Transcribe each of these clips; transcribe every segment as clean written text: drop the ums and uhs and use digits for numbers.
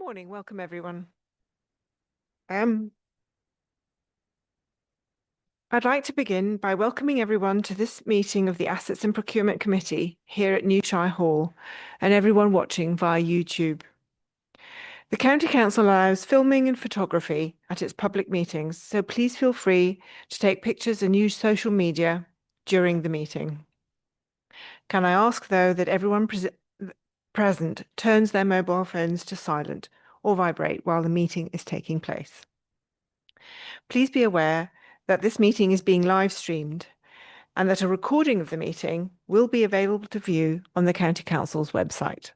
morning. Welcome, everyone. I'd like to begin by welcoming everyone to this meeting of the Assets and Procurement Committee here at Newshire Hall and everyone watching via YouTube. The County Council allows filming and photography at its public meetings, so please feel free to take pictures and use social media during the meeting. Can I ask, though, that everyone present turns their mobile phones to silent or vibrate while the meeting is taking place. Please be aware that this meeting is being live streamed and that a recording of the meeting will be available to view on the County Council's website.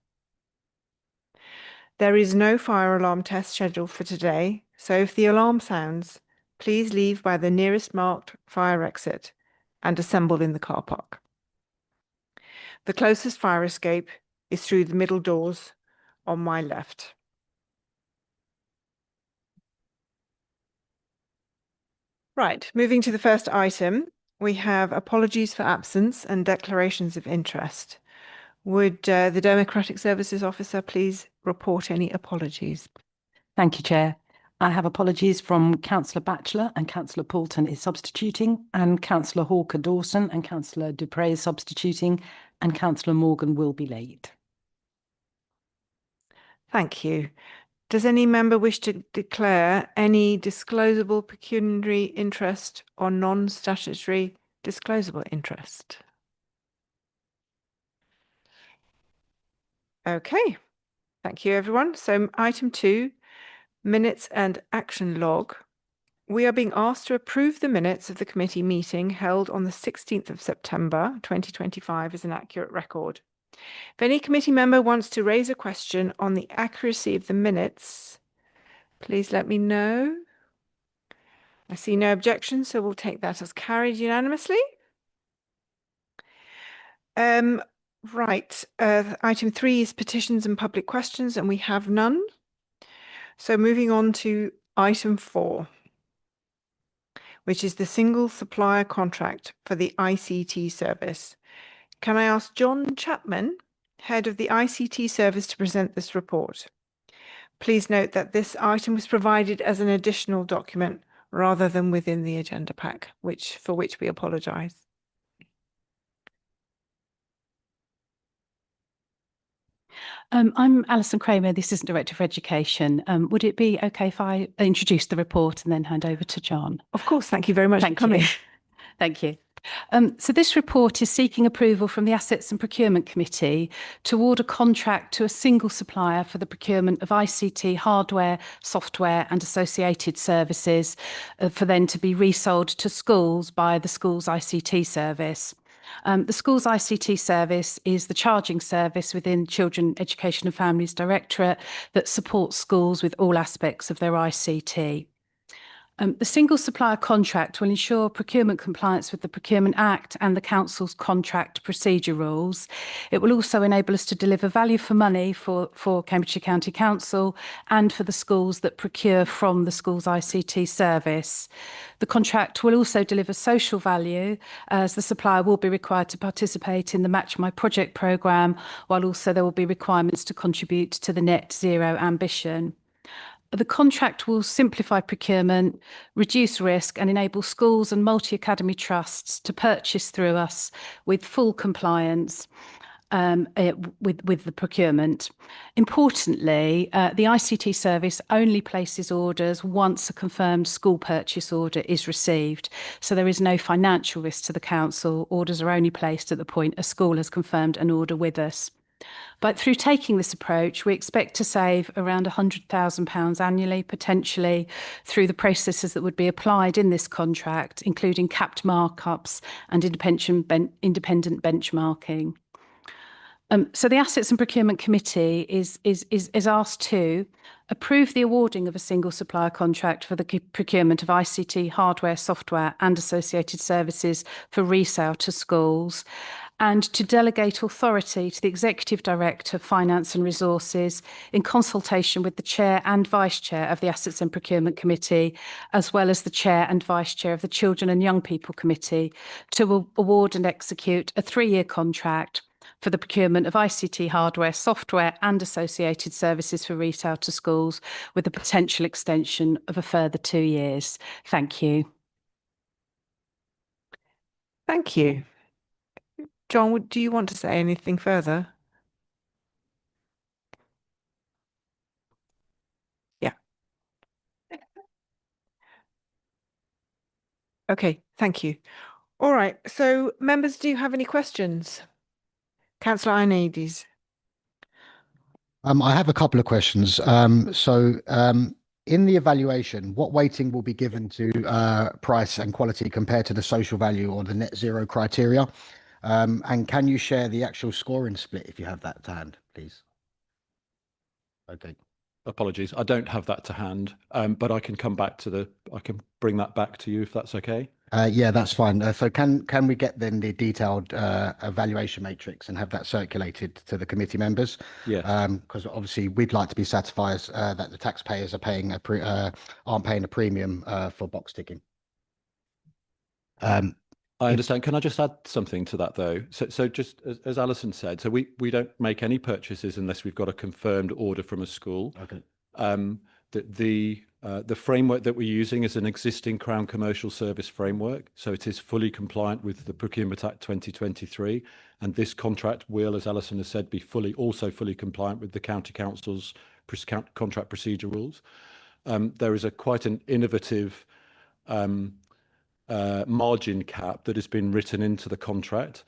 There is no fire alarm test scheduled for today, so if the alarm sounds, please leave by the nearest marked fire exit and assemble in the car park. The closest fire escape is through the middle doors on my left. Right, moving to the first item, we have apologies for absence and declarations of interest. Would the Democratic Services Officer please report any apologies? Thank you, Chair. I have apologies from Councillor Batchelor and Councillor Poulton is substituting, and Councillor Hawker-Dawson and Councillor Dupre is substituting, and Councillor Morgan will be late. Thank you. Does any member wish to declare any disclosable pecuniary interest or non-statutory disclosable interest? Okay, thank you, everyone. So item 2, minutes and action log. We are being asked to approve the minutes of the committee meeting held on the 16th of September 2025 as an accurate record. If any committee member wants to raise a question on the accuracy of the minutes, please let me know. I see no objections, so we'll take that as carried unanimously. Right, item 3 is petitions and public questions, and we have none. So moving on to item 4, which is the single supplier contract for the ICT service. Can I ask John Chapman, head of the ICT service, to present this report? Please note that this item was provided as an additional document rather than within the agenda pack, for which we apologise. I'm Alison Kramer, the Assistant Director for Education. Would it be okay if I introduce the report and then hand over to John? Of course, thank you very much for coming. Thank you. So this report is seeking approval from the Assets and Procurement Committee to award a contract to a single supplier for the procurement of ICT hardware, software and associated services for then to be resold to schools by the school's ICT service. The school's ICT service is the charging service within Children, Education and Families Directorate that supports schools with all aspects of their ICT. The single supplier contract will ensure procurement compliance with the Procurement Act and the Council's contract procedure rules. It will also enable us to deliver value for money for Cambridgeshire County Council and for the schools that procure from the school's ICT service. The contract will also deliver social value, as the supplier will be required to participate in the Match My Project programme, while also there will be requirements to contribute to the net zero ambition. The contract will simplify procurement, reduce risk and enable schools and multi-academy trusts to purchase through us with full compliance with the procurement. Importantly, the ICT service only places orders once a confirmed school purchase order is received. So there is no financial risk to the council. Orders are only placed at the point a school has confirmed an order with us. But through taking this approach, we expect to save around £100,000 annually, potentially through the processes that would be applied in this contract, including capped markups and independent benchmarking. So the Assets and Procurement Committee is asked to approve the awarding of a single supplier contract for the procurement of ICT hardware, software and associated services for resale to schools, and to delegate authority to the Executive Director of Finance and Resources in consultation with the Chair and Vice Chair of the Assets and Procurement Committee, as well as the Chair and Vice Chair of the Children and Young People Committee, to award and execute a 3-year contract for the procurement of ICT hardware, software and associated services for retail to schools, with a potential extension of a further 2 years. Thank you. Thank you. John, do you want to say anything further? Yeah. Okay, thank you. All right, so members, do you have any questions? Councillor Ioannidis. I have a couple of questions. In the evaluation, what weighting will be given to price and quality compared to the social value or the net zero criteria? And can you share the actual scoring split if you have that to hand, please? Okay. Apologies, I don't have that to hand, but I can come back to I can bring that back to you if that's okay. Yeah, that's fine. So can we get then the detailed evaluation matrix and have that circulated to the committee members? Yes. Because obviously we'd like to be satisfied that the taxpayers are paying aren't paying a premium for box ticking. I understand. Can I just add something to that though? So just as Alison said, so we don't make any purchases unless we've got a confirmed order from a school. Okay. The framework that we're using is an existing Crown Commercial Service framework, so it is fully compliant with the Procurement Act 2023, and this contract will, as Alison has said, be also fully compliant with the County Council's contract procedure rules. There is quite an innovative margin cap that has been written into the contract,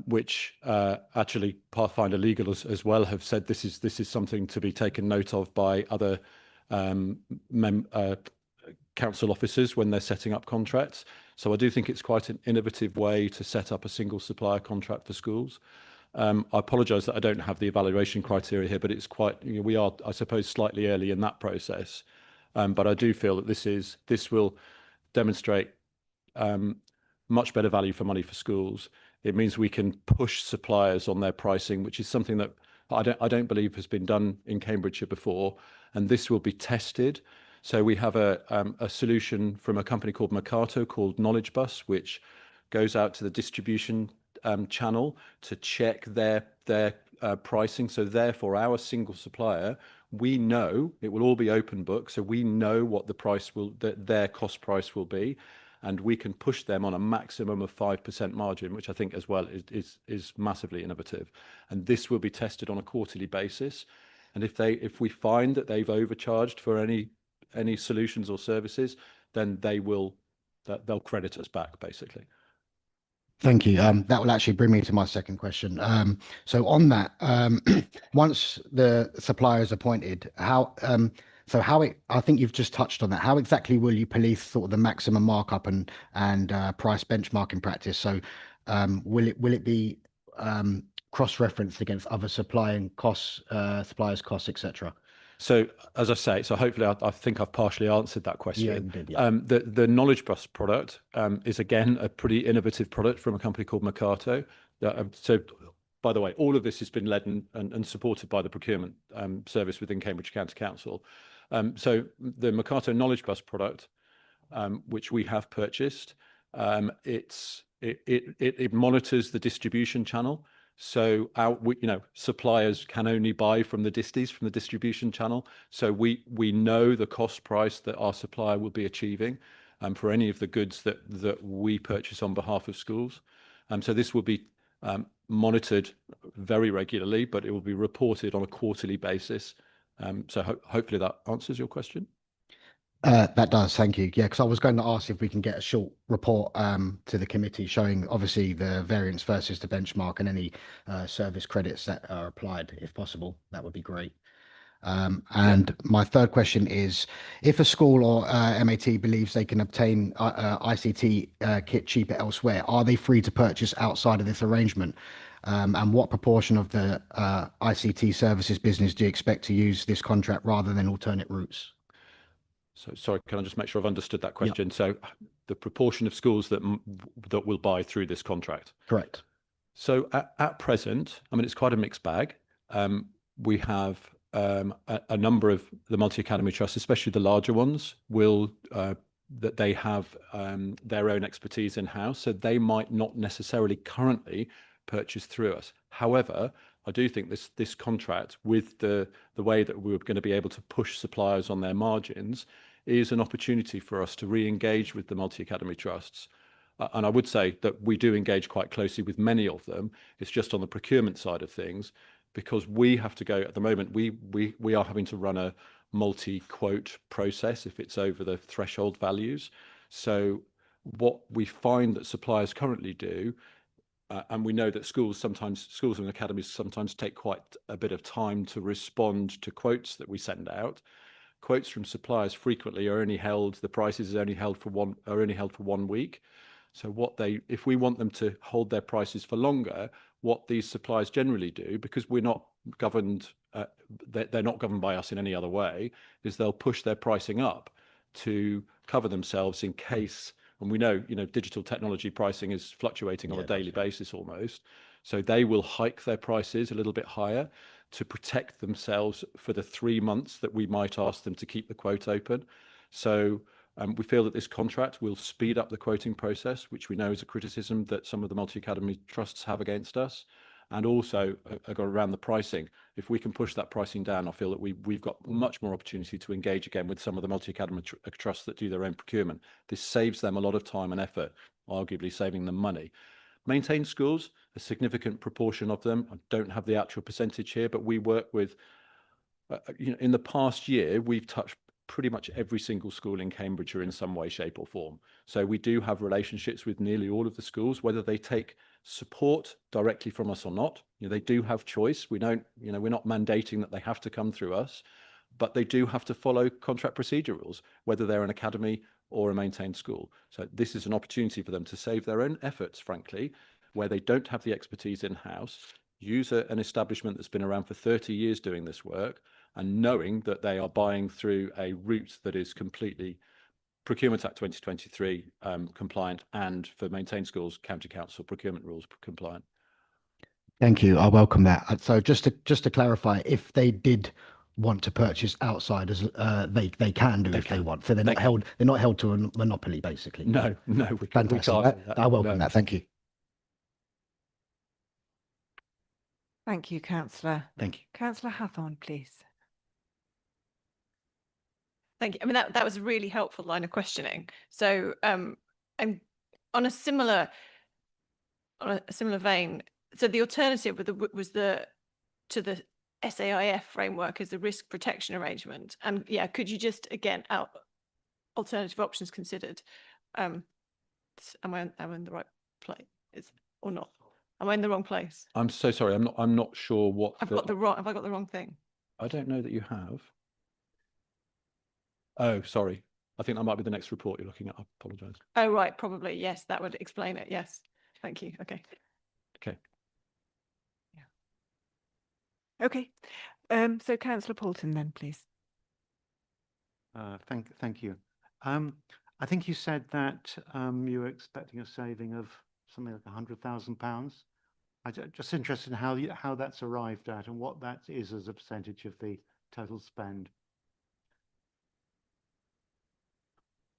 which actually Pathfinder Legal as well have said this is something to be taken note of by other council officers when they're setting up contracts. So I do think it's quite an innovative way to set up a single supplier contract for schools. I apologise that I don't have the evaluation criteria here, but it's quite, we are, I suppose, slightly early in that process. But I do feel that this will demonstrate much better value for money for schools. It means we can push suppliers on their pricing, which is something that I don't believe has been done in Cambridgeshire before, and this will be tested. So we have a solution from a company called Mercato called Knowledge Bus, which goes out to the distribution channel to check their pricing. So therefore, our single supplier, we know it will all be open book, so we know what the price their cost price will be, and we can push them on a maximum of 5% margin, which I think as well is massively innovative. And this will be tested on a quarterly basis. And if we find that they've overcharged for any solutions or services, then they'll credit us back, basically. Thank you. That will actually bring me to my second question. So on that, once the supplier is appointed, I think you've just touched on that. How exactly will you police sort of the maximum markup and price benchmarking practice? So will it be cross-referenced against other suppliers' costs, etc.? So as I say, so hopefully I think I've partially answered that question. Yeah, you did, yeah. The Knowledge Bus product is again a pretty innovative product from a company called Mercato. So by the way, all of this has been led and supported by the procurement service within Cambridge County Council. So the Mercato Knowledge Bus product, which we have purchased, it monitors the distribution channel. So suppliers can only buy from the disties, from the distribution channel. So we know the cost price that our supplier will be achieving for any of the goods that we purchase on behalf of schools. So this will be monitored very regularly, but it will be reported on a quarterly basis. So hopefully that answers your question. That does, thank you. Yeah, because I was going to ask if we can get a short report to the committee showing obviously the variance versus the benchmark and any service credits that are applied, if possible. That would be great. And my third question is, if a school or MAT believes they can obtain ICT kit cheaper elsewhere, are they free to purchase outside of this arrangement? And what proportion of the ICT services business do you expect to use this contract rather than alternate routes? So sorry, can I just make sure I've understood that question? Yep. So the proportion of schools that will buy through this contract? Correct. So at present, I mean, it's quite a mixed bag. We have a number of the multi-academy trusts, especially the larger ones, that they have their own expertise in-house. So they might not necessarily currently purchase through us. However, I do think this contract, with the way that we're going to be able to push suppliers on their margins, is an opportunity for us to re-engage with the multi-academy trusts. And I would say that we do engage quite closely with many of them. It's just on the procurement side of things, because we have to go at the moment. We are having to run a multi-quote process if it's over the threshold values. So what we find that suppliers currently do, and we know that schools and academies sometimes take quite a bit of time to respond to quotes that we send out. Quotes from suppliers frequently are only held, the prices are only held for 1 week. So if we want them to hold their prices for longer, what these suppliers generally do, because we're not governed, they're not governed by us in any other way, is they'll push their pricing up to cover themselves in case. And we know, digital technology pricing is fluctuating on a daily basis almost. So they will hike their prices a little bit higher to protect themselves for the 3 months that we might ask them to keep the quote open. So we feel that this contract will speed up the quoting process, which we know is a criticism that some of the multi-academy trusts have against us. And also around the pricing. If we can push that pricing down, I feel that we've got much more opportunity to engage again with some of the multi-academy trusts that do their own procurement. This saves them a lot of time and effort, arguably saving them money. Maintained schools, a significant proportion of them, I don't have the actual percentage here, but we work with, in the past year, we've touched pretty much every single school in Cambridgeshire in some way, shape or form. So we do have relationships with nearly all of the schools, whether they take support directly from us or not. They do have choice. We don't, we're not mandating that they have to come through us, but they do have to follow contract procedure rules, whether they're an academy or a maintained school. So this is an opportunity for them to save their own efforts, frankly, where they don't have the expertise in-house, use an establishment that's been around for 30 years doing this work, and knowing that they are buying through a route that is completely Procurement Act 2023 compliant, and for maintained schools, county council procurement rules compliant. Thank you. I welcome that. So just to clarify, if they did want to purchase outside, they can do if they want. So they're not held to a monopoly, basically. No, we can't. I welcome that. Thank you. Thank you, Councillor. Thank you. Councillor Hathorn, please. Thank you. I mean, that was a really helpful line of questioning. So I'm on a similar vein. So the alternative was to the SAIF framework as a risk protection arrangement. And yeah, could you just again alternative options considered? Am I in the right place or not? Am I in the wrong place? I'm so sorry. I'm not sure what Have I got the wrong thing? I don't know that you have. Oh, sorry. I think that might be the next report you're looking at. I apologise. Oh, right. Probably. Yes, that would explain it. Yes. Thank you. Okay. Okay. Yeah. Okay. So Councillor Poulton then, please. Thank you. I think you said that you were expecting a saving of something like £100,000. I'm just interested in how that's arrived at and what that is as a percentage of the total spend.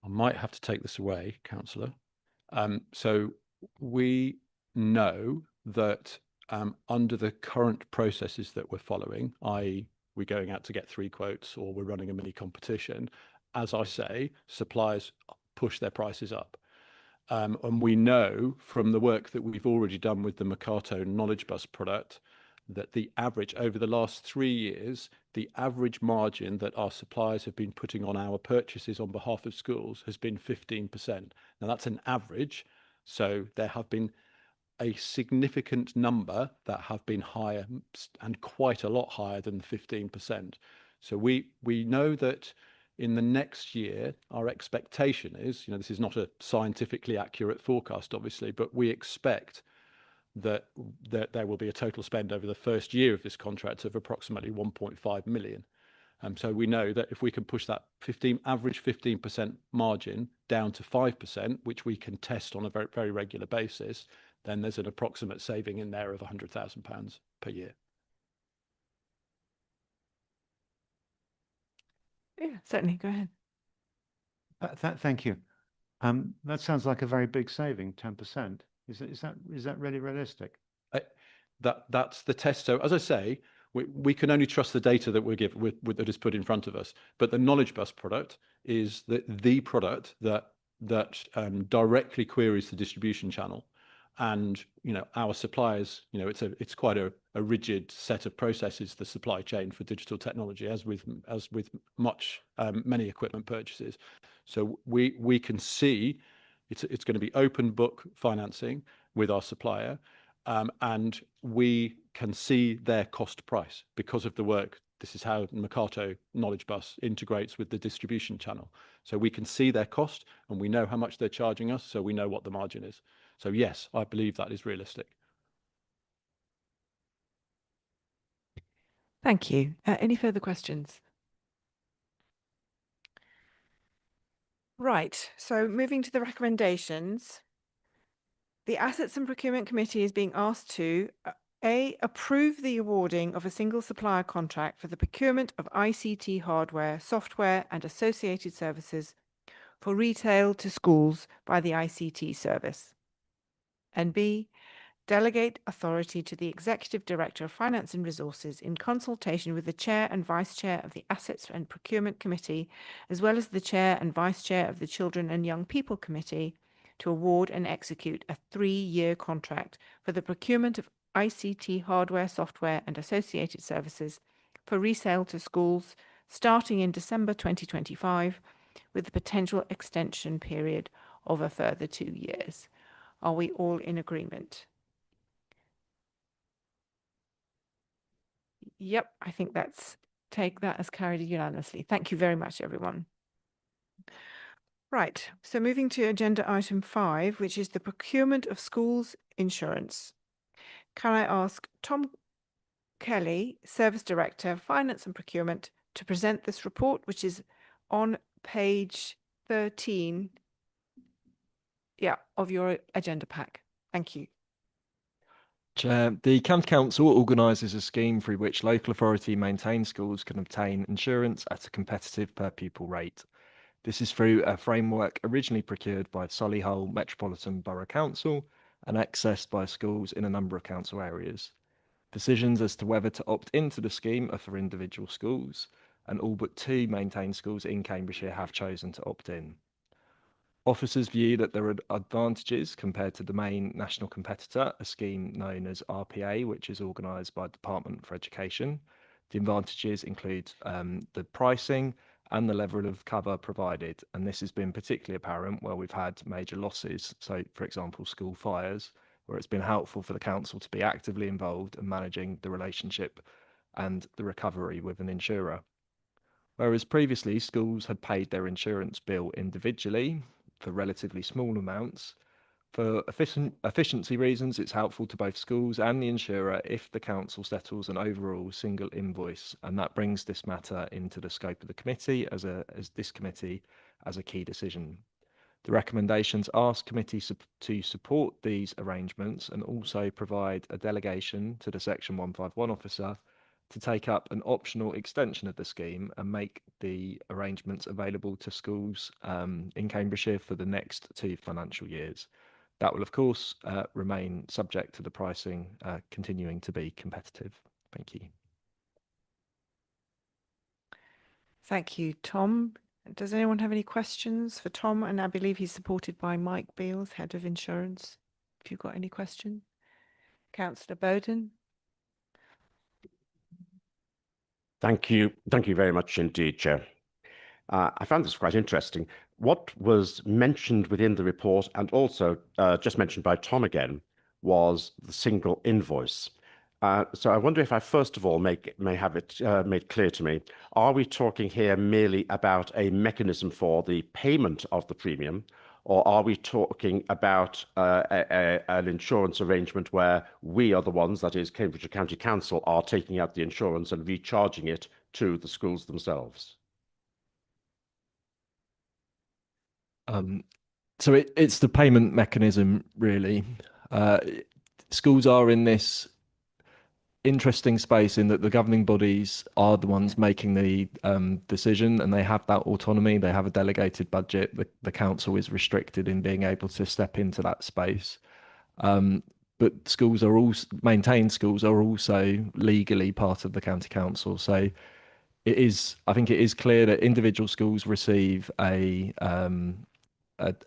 I might have to take this away, Councillor. So we know that under the current processes that we're following, i.e. we're going out to get 3 quotes or we're running a mini competition, as I say, suppliers push their prices up. And we know from the work that we've already done with the Mercato Knowledge Bus product that the average over the last 3 years, the average margin that our suppliers have been putting on our purchases on behalf of schools has been 15%. Now that's an average. So there have been a significant number that have been higher and quite a lot higher than 15%. So we know that in the next year, our expectation is, this is not a scientifically accurate forecast, obviously, but we expect that there will be a total spend over the first year of this contract of approximately 1.5 million. So we know that if we can push that average 15% margin down to 5%, which we can test on a very, very regular basis, then there's an approximate saving in there of £100,000 per year. Yeah, certainly. Go ahead. Thank you. That sounds like a very big saving, 10%. Is that really realistic? that's the test. So as I say, we can only trust the data that we're given that is put in front of us. But the knowledge bus product is the product that directly queries the distribution channel. And our suppliers, it's quite a rigid set of processes, the supply chain for digital technology, as with many equipment purchases. So we can see it's going to be open book financing with our supplier, and we can see their cost price because of the work. This is how Mercato Knowledge Bus integrates with the distribution channel. So we can see their cost and we know how much they're charging us, so we know what the margin is. So yes, I believe that is realistic. Thank you. Any further questions? Right, so moving to the recommendations. The Assets and Procurement Committee is being asked to A, approve the awarding of a single supplier contract for the procurement of ICT hardware, software and associated services for retail to schools by the ICT service. And B, delegate authority to the Executive Director of Finance and Resources in consultation with the Chair and Vice Chair of the Assets and Procurement Committee, as well as the Chair and Vice Chair of the Children and Young People Committee, to award and execute a 3-year contract for the procurement of ICT hardware, software and associated services for resale to schools starting in December 2025, with the potential extension period of a further 2 years. Are we all in agreement? Yep, I think take that as carried unanimously. Thank you very much, everyone. Right, so moving to agenda item 5, which is the procurement of schools insurance. Can I ask Tom Kelly, Service Director, Finance and Procurement, to present this report, which is on page 13, of your agenda pack. Thank you. Chair, the County Council organises a scheme through which local authority maintained schools can obtain insurance at a competitive per pupil rate. This is through a framework originally procured by Solihull Metropolitan Borough Council and accessed by schools in a number of council areas. Decisions as to whether to opt into the scheme are for individual schools, and all but 2 maintained schools in Cambridgeshire have chosen to opt in. Officers view that there are advantages compared to the main national competitor, a scheme known as RPA, which is organised by the Department for Education. The advantages include the pricing and the level of cover provided, and this has been particularly apparent where we've had major losses. So, for example, school fires, where it's been helpful for the council to be actively involved in managing the relationship and the recovery with an insurer. Whereas previously schools had paid their insurance bill individually for relatively small amounts, for efficiency reasons, it's helpful to both schools and the insurer if the council settles an overall single invoice, and that brings this matter into the scope of the committee as this committee as a key decision. The recommendations ask committee to support these arrangements and also provide a delegation to the Section 151 officer to take up an optional extension of the scheme and make the arrangements available to schools in Cambridgeshire for the next 2 financial years. That will, of course, remain subject to the pricing continuing to be competitive. Thank you. Thank you, Tom. Does anyone have any questions for Tom? And I believe he's supported by Mike Beales, Head of Insurance. If you've got any questions. Councillor Bowden. Thank you. Thank you very much indeed, Chair. I found this quite interesting. What was mentioned within the report and also just mentioned by Tom again was the single invoice. So I wonder if I first of all may have it made clear to me, are we talking here merely about a mechanism for the payment of the premium, or are we talking about an insurance arrangement where we are the ones, that is Cambridgeshire County Council, are taking out the insurance and recharging it to the schools themselves? So it's the payment mechanism, really. Schools are in this interesting space in that the governing bodies are the ones making the decision, and they have that autonomy. They have a delegated budget. The council is restricted in being able to step into that space. but schools are also maintained schools are also legally part of the county council. So I think it is clear that individual schools receive a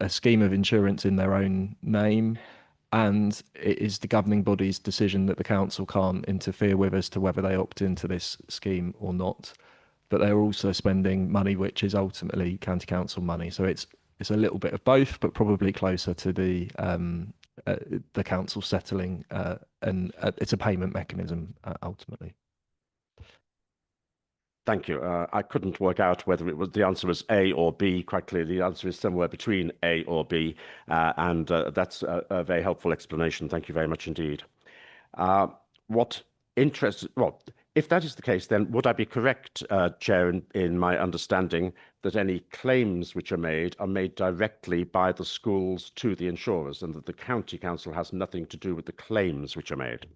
scheme of insurance in their own name, and it is the governing body's decision that the council can't interfere with as to whether they opt into this scheme or not. But they're also spending money which is ultimately county council money. So it's a little bit of both, but probably closer to the council settling, and it's a payment mechanism ultimately. Thank you. I couldn't work out whether the answer was A or B. Quite clearly, the answer is somewhere between A or B, and that's a very helpful explanation. Thank you very much indeed. Well, if that is the case, then would I be correct, Chair, in my understanding that any claims which are made directly by the schools to the insurers, and that the county council has nothing to do with the claims which are made?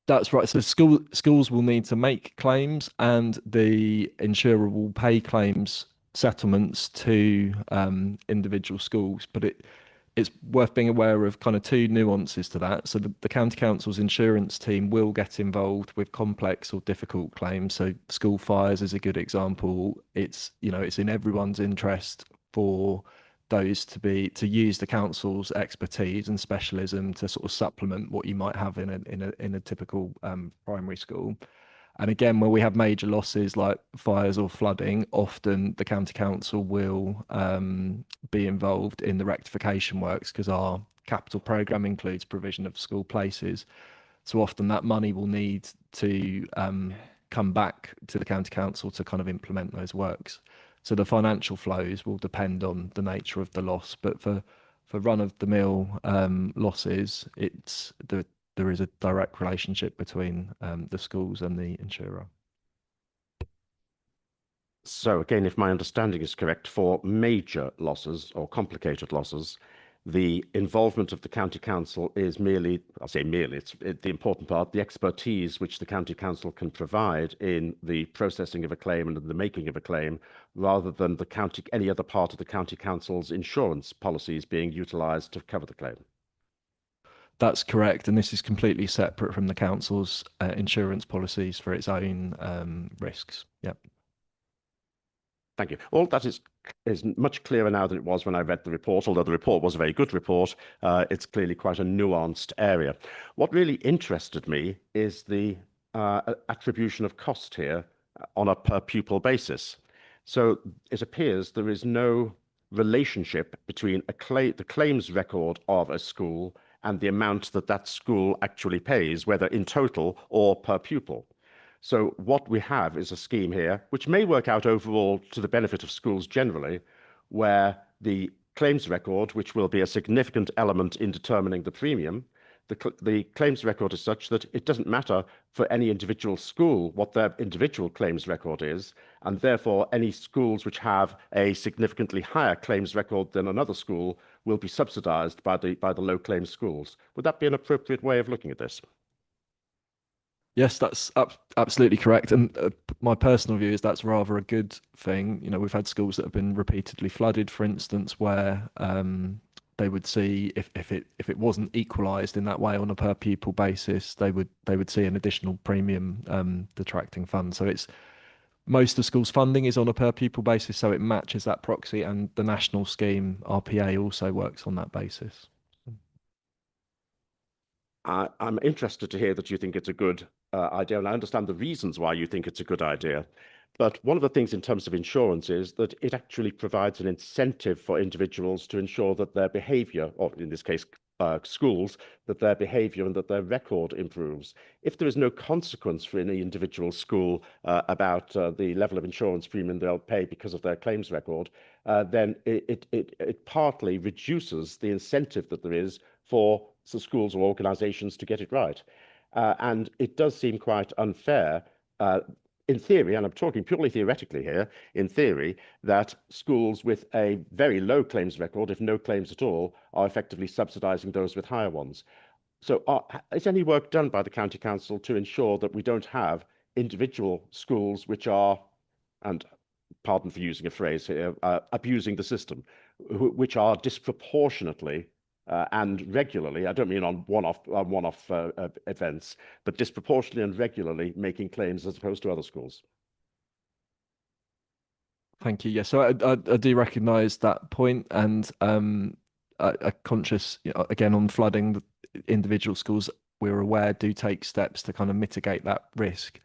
That's right. So schools will need to make claims, and the insurer will pay claims settlements to individual schools. But it's worth being aware of kind of two nuances to that. So the county council's insurance team will get involved with complex or difficult claims. So school fires is a good example. It's in everyone's interest for those to use the council's expertise and specialism to sort of supplement what you might have in a typical primary school. And again, where we have major losses like fires or flooding, often the county council will be involved in the rectification works, because our capital programme includes provision of school places. So often that money will need to come back to the county council to kind of implement those works. So the financial flows will depend on the nature of the loss, but for run-of-the-mill losses, there is a direct relationship between the schools and the insurer. So again, if my understanding is correct, for major losses or complicated losses, the involvement of the county council is merely, I'll say merely, it's the important part, the expertise which the county council can provide in the processing of a claim and the making of a claim, rather than any other part of the county council's insurance policies being utilised to cover the claim. That's correct, and this is completely separate from the council's insurance policies for its own risks. Yep. Thank you. All that is much clearer now than it was when I read the report. Although the report was a very good report, it's clearly quite a nuanced area. What really interested me is the attribution of cost here on a per pupil basis. So it appears there is no relationship between the claims record of a school and the amount that school actually pays, whether in total or per pupil. So what we have is a scheme here, which may work out overall to the benefit of schools generally, where the claims record, which will be a significant element in determining the premium, the claims record is such that it doesn't matter for any individual school what their individual claims record is, and therefore any schools which have a significantly higher claims record than another school will be subsidized by the low claims schools. Would that be an appropriate way of looking at this? Yes, that's absolutely correct. And my personal view is that's rather a good thing. We've had schools that have been repeatedly flooded, for instance, where they would see if it wasn't equalised in that way on a per pupil basis, they would see an additional premium detracting fund. So most of schools' funding is on a per pupil basis, so it matches that proxy, and the national scheme RPA also works on that basis. I'm interested to hear that you think it's a good idea, and I understand the reasons why you think it's a good idea. But one of the things in terms of insurance is that it actually provides an incentive for individuals to ensure that their behaviour, or in this case, schools, that their behaviour and that their record improves. If there is no consequence for any individual school about the level of insurance premium they'll pay because of their claims record, then it partly reduces the incentive that there is for schools or organisations to get it right. And it does seem quite unfair, in theory, and I'm talking purely theoretically here, in theory, that schools with a very low claims record, if no claims at all, are effectively subsidising those with higher ones. So is any work done by the County Council to ensure that we don't have individual schools which are, and pardon for using a phrase here, abusing the system, which are disproportionately and regularly, I don't mean on one-off events, but disproportionately and regularly making claims as opposed to other schools? Thank you. Yeah, so I do recognise that point, and I conscious, again, on flooding, the individual schools we're aware do take steps to kind of mitigate that risk.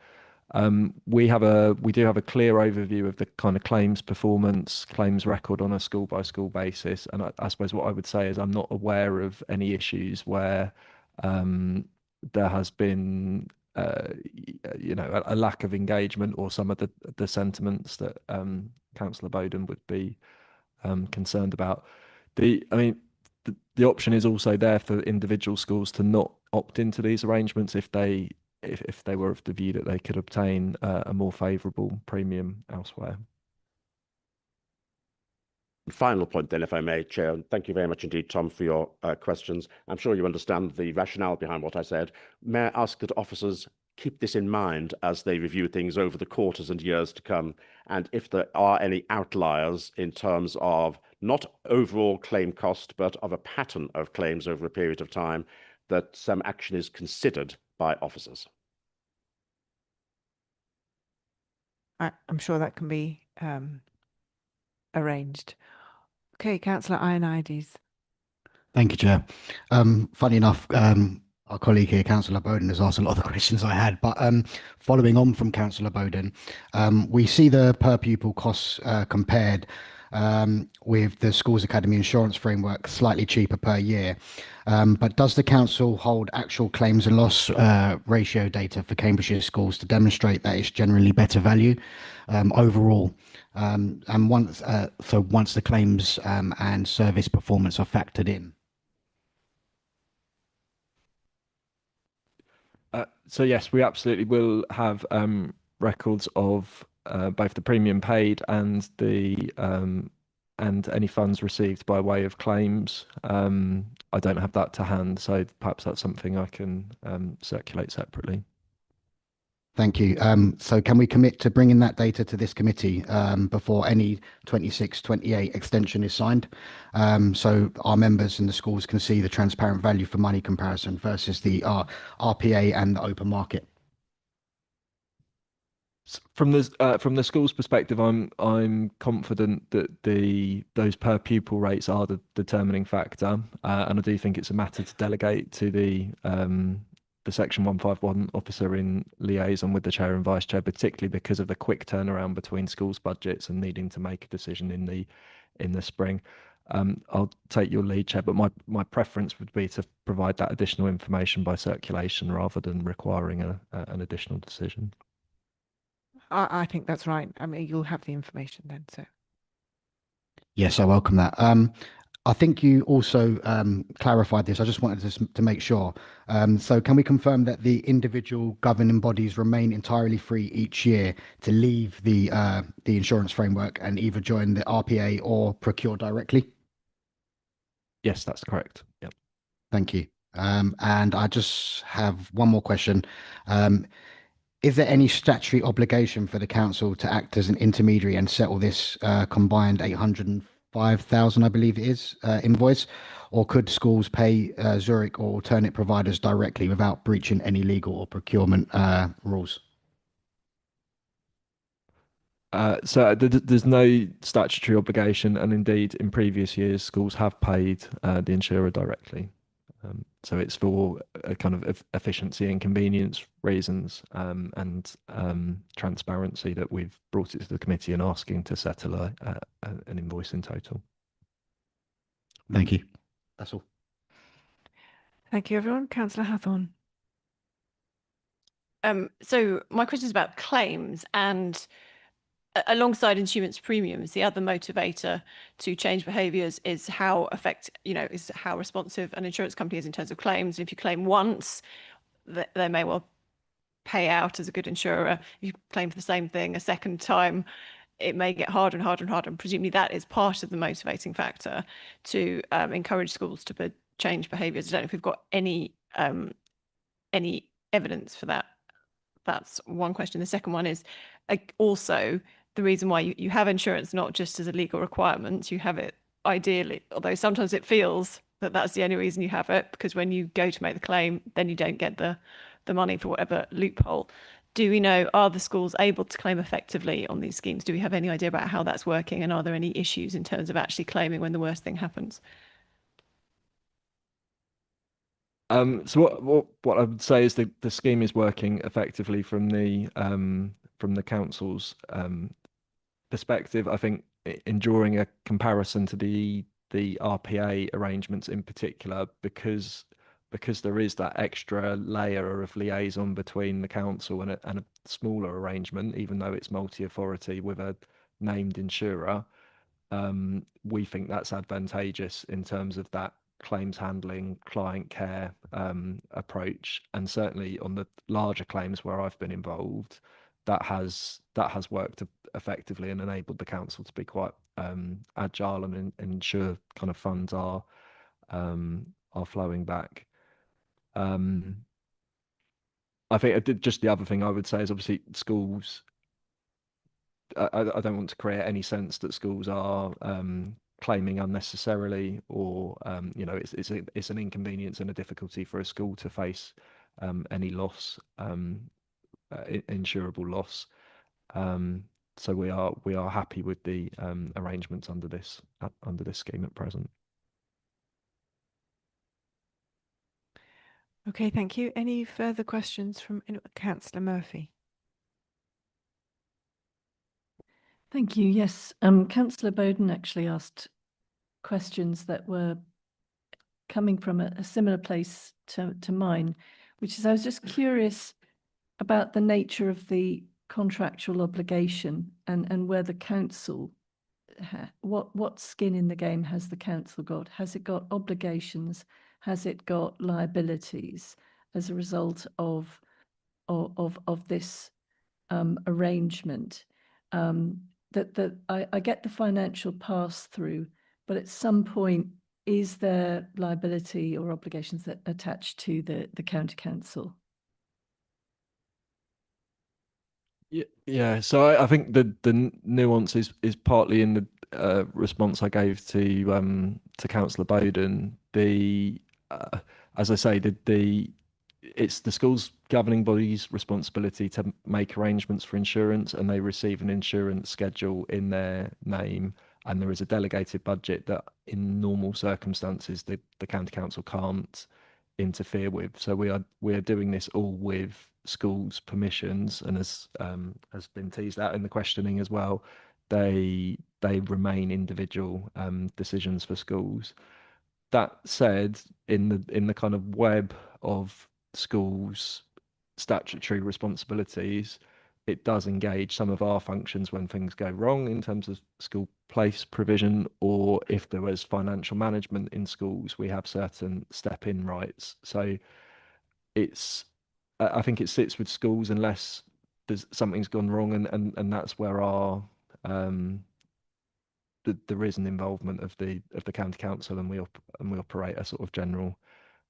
We do have a clear overview of the kind of claims performance, claims record on a school by school basis, and I suppose what I would say is I'm not aware of any issues where there has been a lack of engagement or some of the sentiments that Councillor Bowden would be concerned about. The option is also there for individual schools to not opt into these arrangements if they were of the view that they could obtain a more favourable premium elsewhere. Final point then, if I may, Chair, and thank you very much indeed, Tom, for your questions. I'm sure you understand the rationale behind what I said. May I ask that officers keep this in mind as they review things over the quarters and years to come, and if there are any outliers in terms of not overall claim cost, but of a pattern of claims over a period of time, that some action is considered by officers. I'm sure that can be arranged. Okay, Councillor Ioannidis. Thank you, Chair. Funny enough, our colleague here, Councillor Bowden, has asked a lot of the questions I had, but following on from Councillor Bowden, we see the per pupil costs compared with the Schools Academy insurance framework slightly cheaper per year. But does the council hold actual claims and loss ratio data for Cambridgeshire schools to demonstrate that it's generally better value overall? And once the claims and service performance are factored in. So yes, we absolutely will have records of both the premium paid and the and any funds received by way of claims. I don't have that to hand, so perhaps that's something I can circulate separately. Thank you. So can we commit to bringing that data to this committee before any 26-28 extension is signed? So our members in the schools can see the transparent value for money comparison versus the RPA and the open market. From the school's perspective, I'm confident that those per pupil rates are the determining factor, and I do think it's a matter to delegate to the Section 151 officer in liaison with the chair and vice chair, particularly because of the quick turnaround between schools' budgets and needing to make a decision in the spring. I'll take your lead, Chair, but my preference would be to provide that additional information by circulation rather than requiring an additional decision. I think that's right. I mean, you'll have the information then. So yes, I welcome that. I think you also clarified this. I just wanted to make sure. So can we confirm that the individual governing bodies remain entirely free each year to leave the insurance framework and either join the RPA or procure directly? Yes, that's correct. Yep. Thank you. And I just have one more question. Is there any statutory obligation for the council to act as an intermediary and settle this combined 805,000, I believe it is, invoice? Or could schools pay Zurich or alternate providers directly without breaching any legal or procurement rules? So there's no statutory obligation, and indeed in previous years schools have paid the insurer directly. So it's for a kind of efficiency and convenience reasons and transparency that we've brought it to the committee and asking to settle an invoice in total. Thank you. That's all. thank you, everyone. Councillor Hathorn. So my question is about claims, and alongside insurance premiums, the other motivator to change behaviours is how responsive an insurance company is in terms of claims. If you claim once, they may well pay out as a good insurer. If you claim for the same thing a second time, it may get harder and harder and harder. And presumably that is part of the motivating factor to encourage schools to change behaviours. I don't know if we've got any evidence for that. That's one question. The second one is also the reason why you have insurance, not just as a legal requirement. You have it ideally, although sometimes it feels that that's the only reason you have it, because when you go to make the claim, then you don't get the money for whatever loophole. Do we know, are the schools able to claim effectively on these schemes? Do we have any idea about how that's working? And are there any issues in terms of actually claiming when the worst thing happens? So what I would say is the scheme is working effectively from the council's perspective. I think in drawing a comparison to the RPA arrangements in particular, because there is that extra layer of liaison between the council and a smaller arrangement, even though it's multi-authority with a named insurer, we think that's advantageous in terms of that claims handling, client care approach, and certainly on the larger claims where I've been involved, that has worked effectively and enabled the council to be quite agile and ensure kind of funds are flowing back. I think just the other thing I would say is obviously schools. I don't want to create any sense that schools are claiming unnecessarily, or it's an inconvenience and a difficulty for a school to face any loss, insurable loss. So we are happy with the arrangements under this scheme at present. Okay, thank you. Any further questions from Councillor Murphy? Thank you. Yes, Councillor Bowden actually asked questions that were coming from a similar place to mine, which is I was just curious about the nature of the contractual obligation and where the council, what skin in the game has the council got? Has it got obligations? Has it got liabilities as a result of this arrangement? I get the financial pass through, but at some point, is there liability or obligations that attach to the county council? Yeah. So I think the nuance is partly in the response I gave to Councillor Bowden. As I say, it's the school's governing body's responsibility to make arrangements for insurance, and they receive an insurance schedule in their name, and there is a delegated budget that in normal circumstances the county council can't interfere with. So we are doing this all with schools' permissions, and as has been teased out in the questioning as well, they remain individual decisions for schools. That said, in the kind of web of schools' statutory responsibilities, it does engage some of our functions when things go wrong in terms of school place provision, or if there was financial management in schools, we have certain step-in rights. So I think it sits with schools unless something's gone wrong, and that's where our there is an involvement of the county council, and we operate a sort of general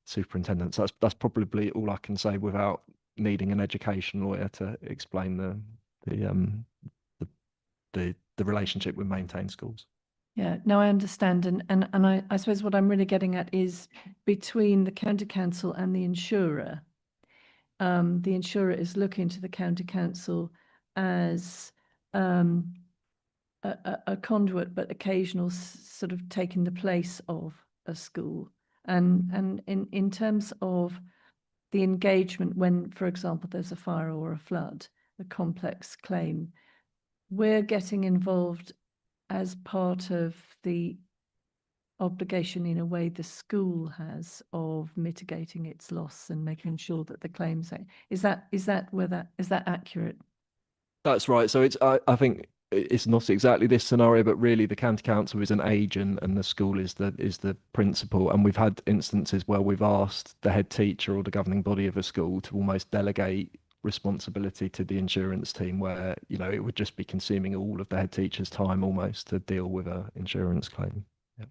superintendent. So that's probably all I can say without needing an education lawyer to explain the relationship with maintained schools. Yeah, no, I understand, and I suppose what I'm really getting at is between the county council and the insurer. The insurer is looking to the county council as a conduit, but occasional sort of taking the place of a school. And in terms of the engagement when, for example, there's a fire or a flood, a complex claim, we're getting involved as part of the obligation in a way the school has of mitigating its loss and making sure that the claims is that accurate? That's right. So I think it's not exactly this scenario, but really the county council is an agent and the school is the principal. And we've had instances where we've asked the head teacher or the governing body of a school to almost delegate responsibility to the insurance team, where it would just be consuming all of the head teacher's time almost to deal with an insurance claim. Yeah.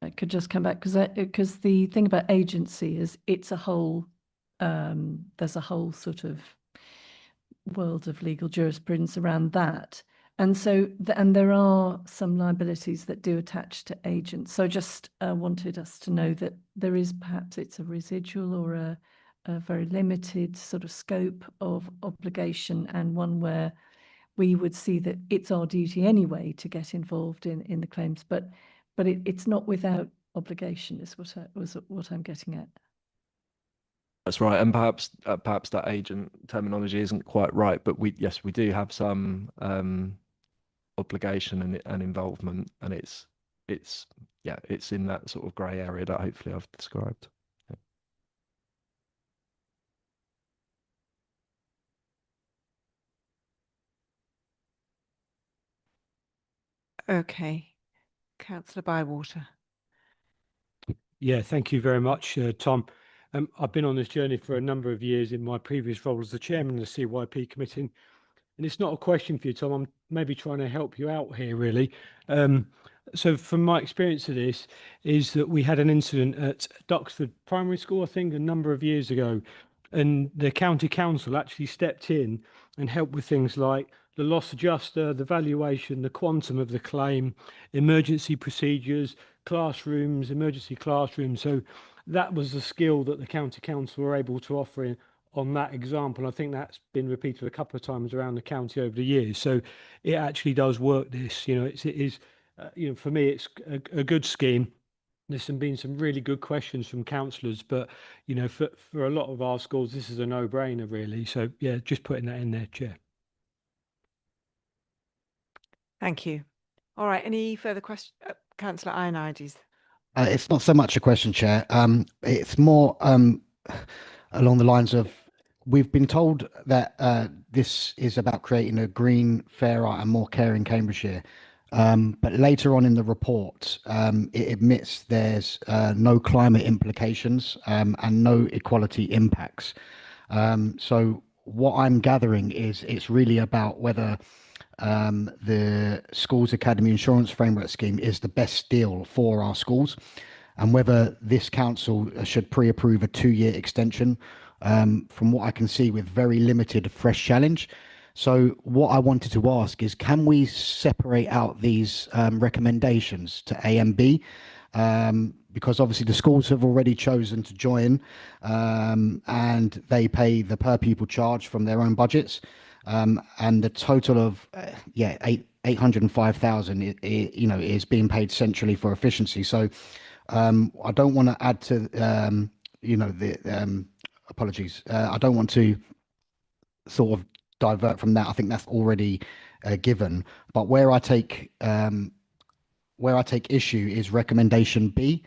I could just come back because the thing about agency is it's a whole there's a whole sort of world of legal jurisprudence around that. And so, and there are some liabilities that do attach to agents. So just wanted us to know that there is perhaps it's a residual or a very limited sort of scope of obligation, and one where we would see that it's our duty anyway to get involved in the claims, but it's not without obligation is what I'm getting at. That's right, and perhaps that agent terminology isn't quite right, but we do have some obligation and involvement, and it's in that sort of grey area that hopefully I've described. Okay. Councillor Bywater. Yeah, thank you very much, Tom. I've been on this journey for a number of years in my previous role as the chairman of the CYP committee. And it's not a question for you, Tom. I'm maybe trying to help you out here, really. So from my experience of this is that we had an incident at Duxford Primary School, I think, a number of years ago. And the county council actually stepped in and helped with things like the loss adjuster, the valuation, the quantum of the claim, emergency procedures, classrooms, emergency classrooms. So that was the skill that the county council were able to offer on that example. I think that's been repeated a couple of times around the county over the years. So it actually does work. This, it is, for me, it's a good scheme. There's been some really good questions from councillors, but for a lot of our schools, this is a no-brainer, really. So yeah, just putting that in there, Chair. Thank you. All right. Any further questions, Councillor Ioannidis? It's not so much a question, Chair. It's more along the lines of, we've been told that this is about creating a green, fairer and more caring Cambridgeshire. But later on in the report, it admits there's no climate implications and no equality impacts. So what I'm gathering is it's really about whether the Schools Academy Insurance Framework Scheme is the best deal for our schools, and whether this council should pre-approve a 2-year extension, from what I can see, with very limited fresh challenge. So what I wanted to ask is, can we separate out these recommendations to A and B? Because obviously the schools have already chosen to join, and they pay the per pupil charge from their own budgets. And the total of 805,000 is being paid centrally for efficiency. So I don't want to add to apologies. I don't want to sort of divert from that. I think that's already given. But where I take issue is recommendation B,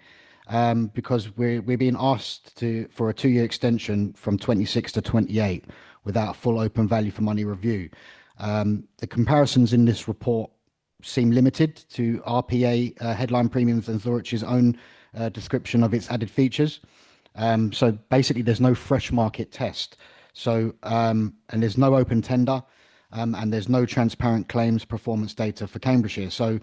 because we're being asked for a 2-year extension from 26 to 28 without a full open value for money review. The comparisons in this report seem limited to RPA headline premiums and Zurich's own description of its added features. So basically, there's no fresh market test. So and there's no open tender, and there's no transparent claims performance data for Cambridgeshire. So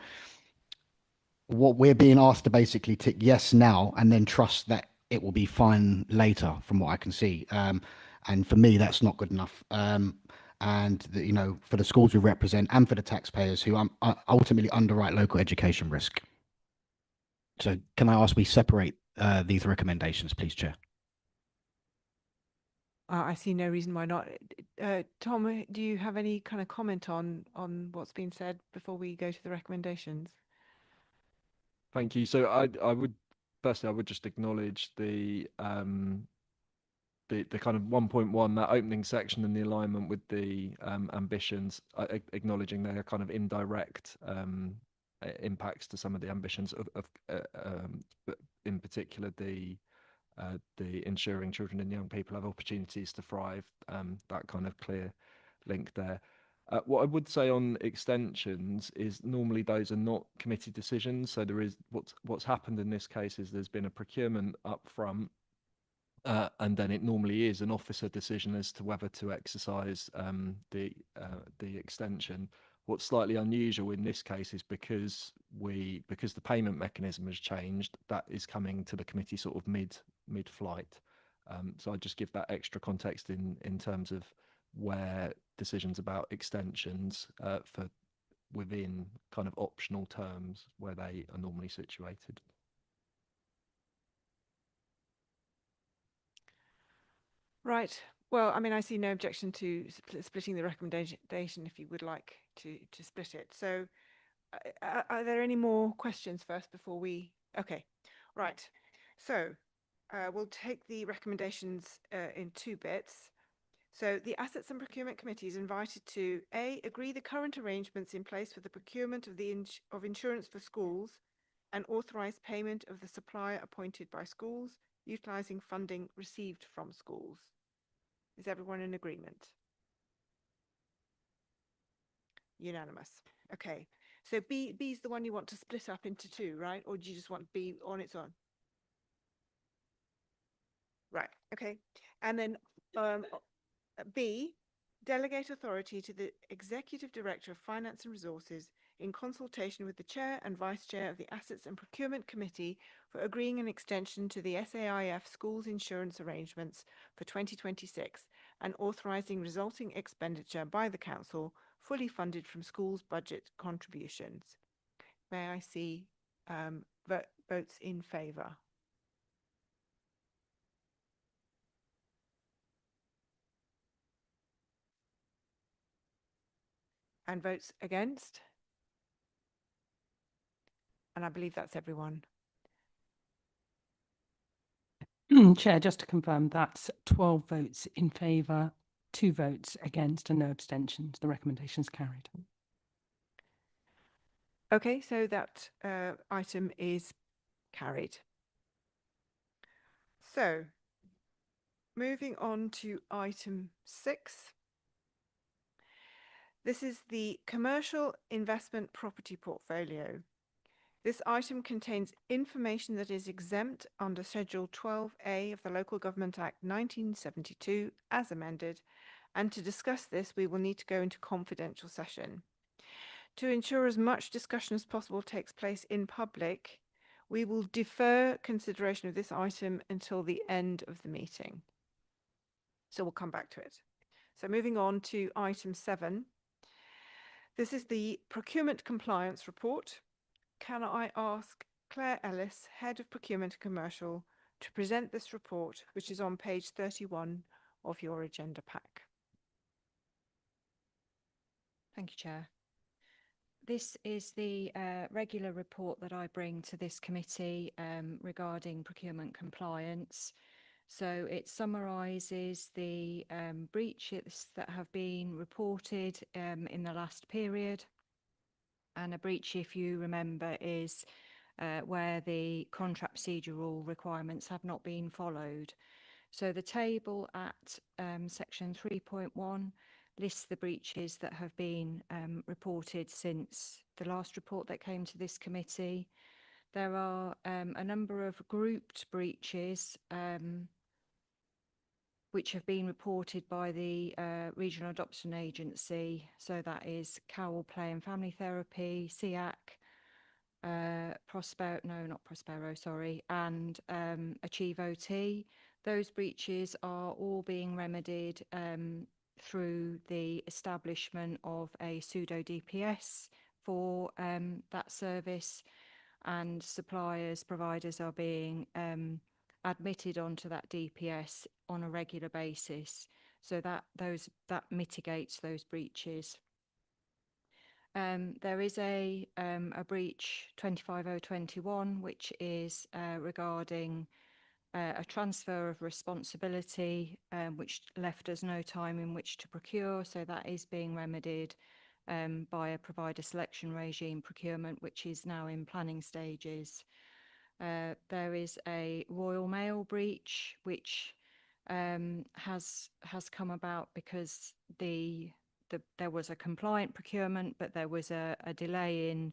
what we're being asked to basically tick yes now and then trust that it will be fine later, from what I can see. And for me, that's not good enough. And for the schools we represent and for the taxpayers who ultimately underwrite local education risk. So can I ask we separate these recommendations, please, Chair? I see no reason why not. Tom, do you have any kind of comment on what's been said before we go to the recommendations? Thank you. So I would just acknowledge the kind of 1.1, that opening section, and the alignment with the ambitions, acknowledging their kind of indirect impacts to some of the ambitions of in particular the ensuring children and young people have opportunities to thrive. That kind of clear link there. What I would say on extensions is normally those are not committee decisions. So there is what's happened in this case is there's been a procurement up front, and then it normally is an officer decision as to whether to exercise the extension. What's slightly unusual in this case is because the payment mechanism has changed, that is coming to the committee sort of mid-flight. So I just give that extra context in terms of where decisions about extensions for within kind of optional terms where they are normally situated. Right. Well, I mean, I see no objection to splitting the recommendation if you would like to split it. So are there any more questions first before we? Okay. Right. So we'll take the recommendations in two bits. So the Assets and Procurement Committee is invited to A, agree the current arrangements in place for the procurement of insurance for schools and authorize payment of the supplier appointed by schools, utilizing funding received from schools. Is everyone in agreement? Unanimous. Okay. So B is the one you want to split up into two, right? Or do you just want B on its own? Right. Okay. And then B, delegate authority to the Executive Director of Finance and Resources in consultation with the Chair and Vice Chair of the Assets and Procurement Committee for agreeing an extension to the SAIF schools insurance arrangements for 2026 and authorising resulting expenditure by the Council fully funded from schools' budget contributions. May I see votes in favour? And votes against? And I believe that's everyone. Chair, just to confirm, that's 12 votes in favour, 2 votes against and no abstentions. The recommendation is carried. Okay, so that item is carried. So, moving on to item 6. This is the Commercial Investment Property Portfolio. This item contains information that is exempt under Schedule 12A of the Local Government Act 1972 as amended, and to discuss this we will need to go into confidential session. To ensure as much discussion as possible takes place in public, we will defer consideration of this item until the end of the meeting. So we'll come back to it. So moving on to item 7. This is the Procurement Compliance Report. Can I ask Claire Ellis, Head of Procurement and Commercial, to present this report, which is on page 31 of your agenda pack? Thank you, Chair. This is the regular report that I bring to this committee regarding procurement compliance. So it summarises the breaches that have been reported in the last period. And a breach, if you remember, is where the contract procedural requirements have not been followed. So the table at section 3.1 lists the breaches that have been reported since the last report that came to this committee. There are a number of grouped breaches which have been reported by the Regional Adoption Agency. So that is Cowell Play and Family Therapy, SEAC, and Achieve OT. Those breaches are all being remedied through the establishment of a pseudo DPS for that service, and providers are being admitted onto that DPS on a regular basis, so that mitigates those breaches. There is a breach 25021, which is regarding a transfer of responsibility, which left us no time in which to procure. So that is being remedied by a provider selection regime procurement, which is now in planning stages. There is a Royal Mail breach, which has come about because there was a compliant procurement, but there was a delay in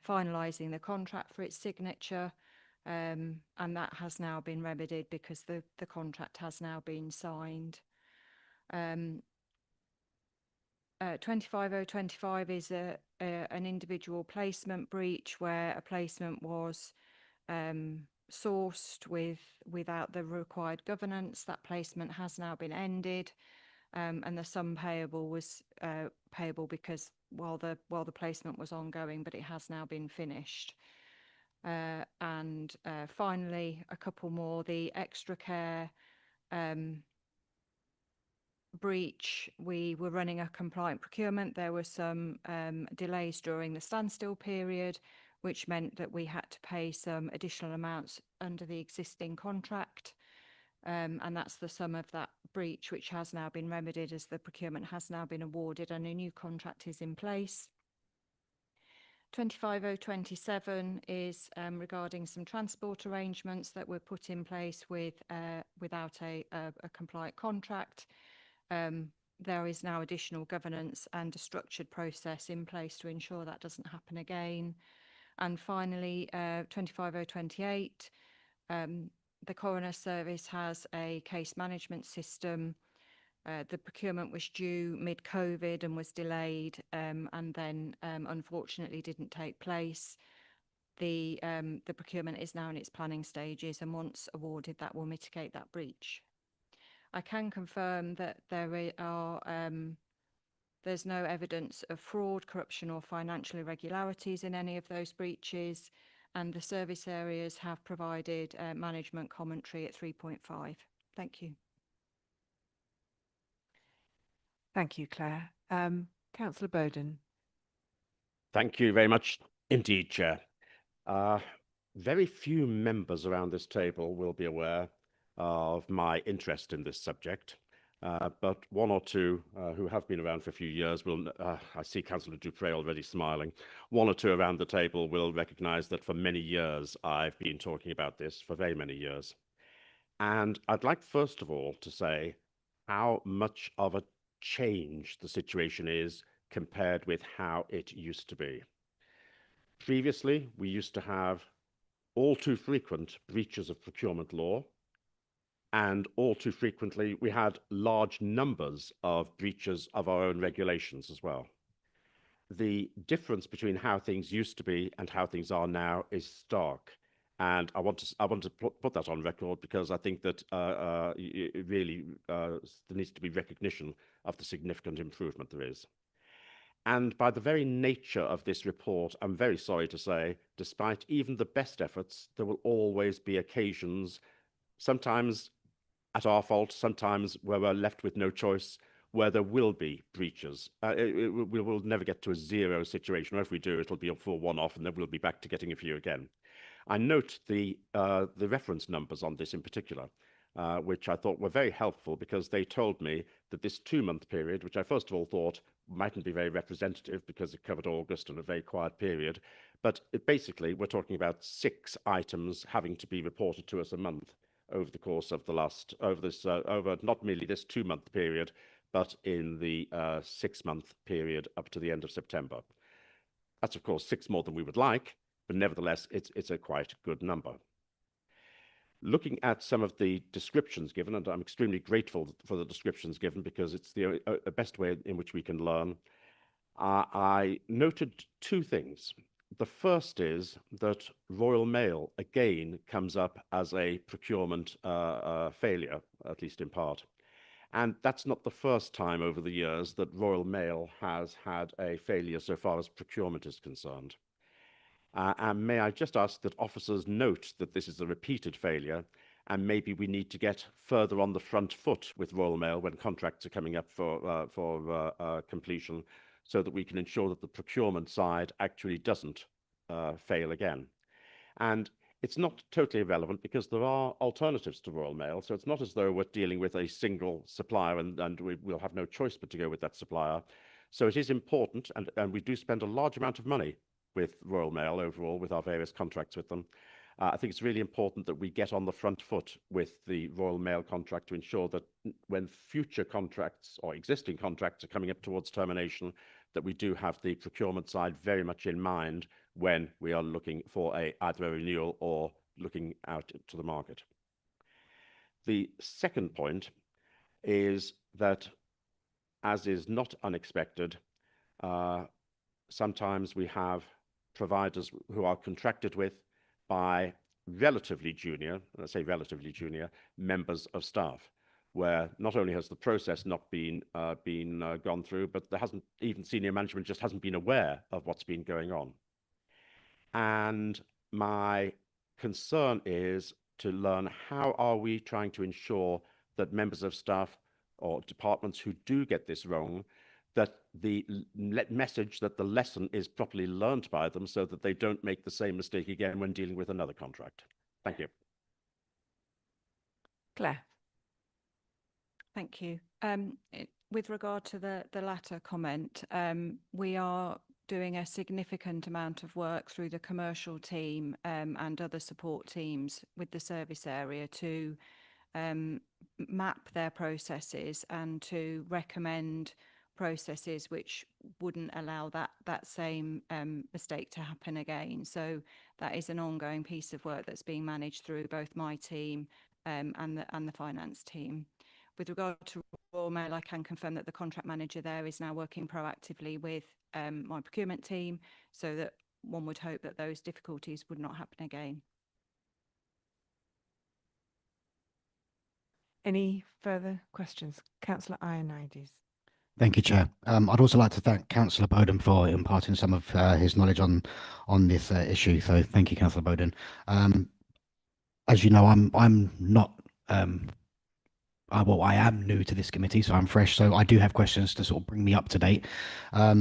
finalising the contract for its signature, and that has now been remedied because the contract has now been signed. 25025 is an individual placement breach where a placement was sourced without the required governance. That placement has now been ended, and the sum payable was payable because while the placement was ongoing, but it has now been finished. And finally, a couple more. The extra care breach, we were running a compliant procurement. There were some delays during the standstill period, which meant that we had to pay some additional amounts under the existing contract. And that's the sum of that breach, which has now been remedied as the procurement has now been awarded and a new contract is in place. 25027 is regarding some transport arrangements that were put in place without a compliant contract. There is now additional governance and a structured process in place to ensure that doesn't happen again. And finally, 25028, the Coroner Service has a case management system. The procurement was due mid-COVID and was delayed, and then unfortunately didn't take place. The procurement is now in its planning stages, and once awarded, that will mitigate that breach. I can confirm that there's no evidence of fraud, corruption, or financial irregularities in any of those breaches, and the service areas have provided management commentary at 3.5. Thank you. Thank you, Claire. Councillor Bowden. Thank you very much indeed, Chair. Very few members around this table will be aware of my interest in this subject, but one or two who have been around for a few years will, I see Councillor Dupre already smiling, one or two around the table will recognise that for many years I've been talking about this, for very many years. And I'd like first of all to say how much of a change the situation is compared with how it used to be. Previously, we used to have all too frequent breaches of procurement law, and all too frequently we had large numbers of breaches of our own regulations as well. The difference between how things used to be and how things are now is stark. And I want to put that on record because I think that really there needs to be recognition of the significant improvement there is. And by the very nature of this report, I'm very sorry to say, despite even the best efforts, there will always be occasions, sometimes at our fault, sometimes where we're left with no choice, where there will be breaches. We will never get to a zero situation, or if we do, it'll be a full one-off, and then we'll be back to getting a few again. I note the reference numbers on this in particular, which I thought were very helpful because they told me that this 2-month period, which I first of all thought mightn't be very representative because it covered August and a very quiet period, but basically we're talking about 6 items having to be reported to us a month over the course of the last, over not merely this 2-month period, but in the 6-month period up to the end of September. That's of course 6 more than we would like, but nevertheless, it's a quite good number. Looking at some of the descriptions given, and I'm extremely grateful for the descriptions given because it's the best way in which we can learn, I noted 2 things. The first is that Royal Mail again comes up as a procurement failure, at least in part. And that's not the first time over the years that Royal Mail has had a failure so far as procurement is concerned. And may I just ask that officers note that this is a repeated failure, and maybe we need to get further on the front foot with Royal Mail when contracts are coming up for completion, so that we can ensure that the procurement side actually doesn't fail again. And it's not totally irrelevant because there are alternatives to Royal Mail, so it's not as though we're dealing with a single supplier and we'll have no choice but to go with that supplier. So it is important, and we do spend a large amount of money with Royal Mail overall, with our various contracts with them. I think it's really important that we get on the front foot with the Royal Mail contract to ensure that when future contracts or existing contracts are coming up towards termination, that we do have the procurement side very much in mind when we are looking for either a renewal or looking out to the market. The second point is that, as is not unexpected, sometimes we have providers who are contracted with by relatively junior, let's say relatively junior, members of staff. where not only has the process not been gone through, but there hasn't even senior management just hasn't been aware of what's been going on. And my concern is to learn how are we trying to ensure that members of staff or departments who do get this wrong, that the message that the lesson is properly learned by them so that they don't make the same mistake again when dealing with another contract. Thank you. Claire. Thank you. With regard to the latter comment, we are doing a significant amount of work through the commercial team and other support teams with the service area to map their processes and to recommend processes which wouldn't allow that same mistake to happen again. So that is an ongoing piece of work that's being managed through both my team and the finance team. With regard to Royal Mail, I can confirm that the contract manager there is now working proactively with my procurement team, so that one would hope that those difficulties would not happen again. Any further questions? Councillor Ioannidis. Thank you, Chair. I'd also like to thank Councillor Bowden for imparting some of his knowledge on this issue. So thank you, Councillor Bowden. As you know, I'm not well, I am new to this committee, so I'm fresh. So I do have questions to sort of bring me up to date.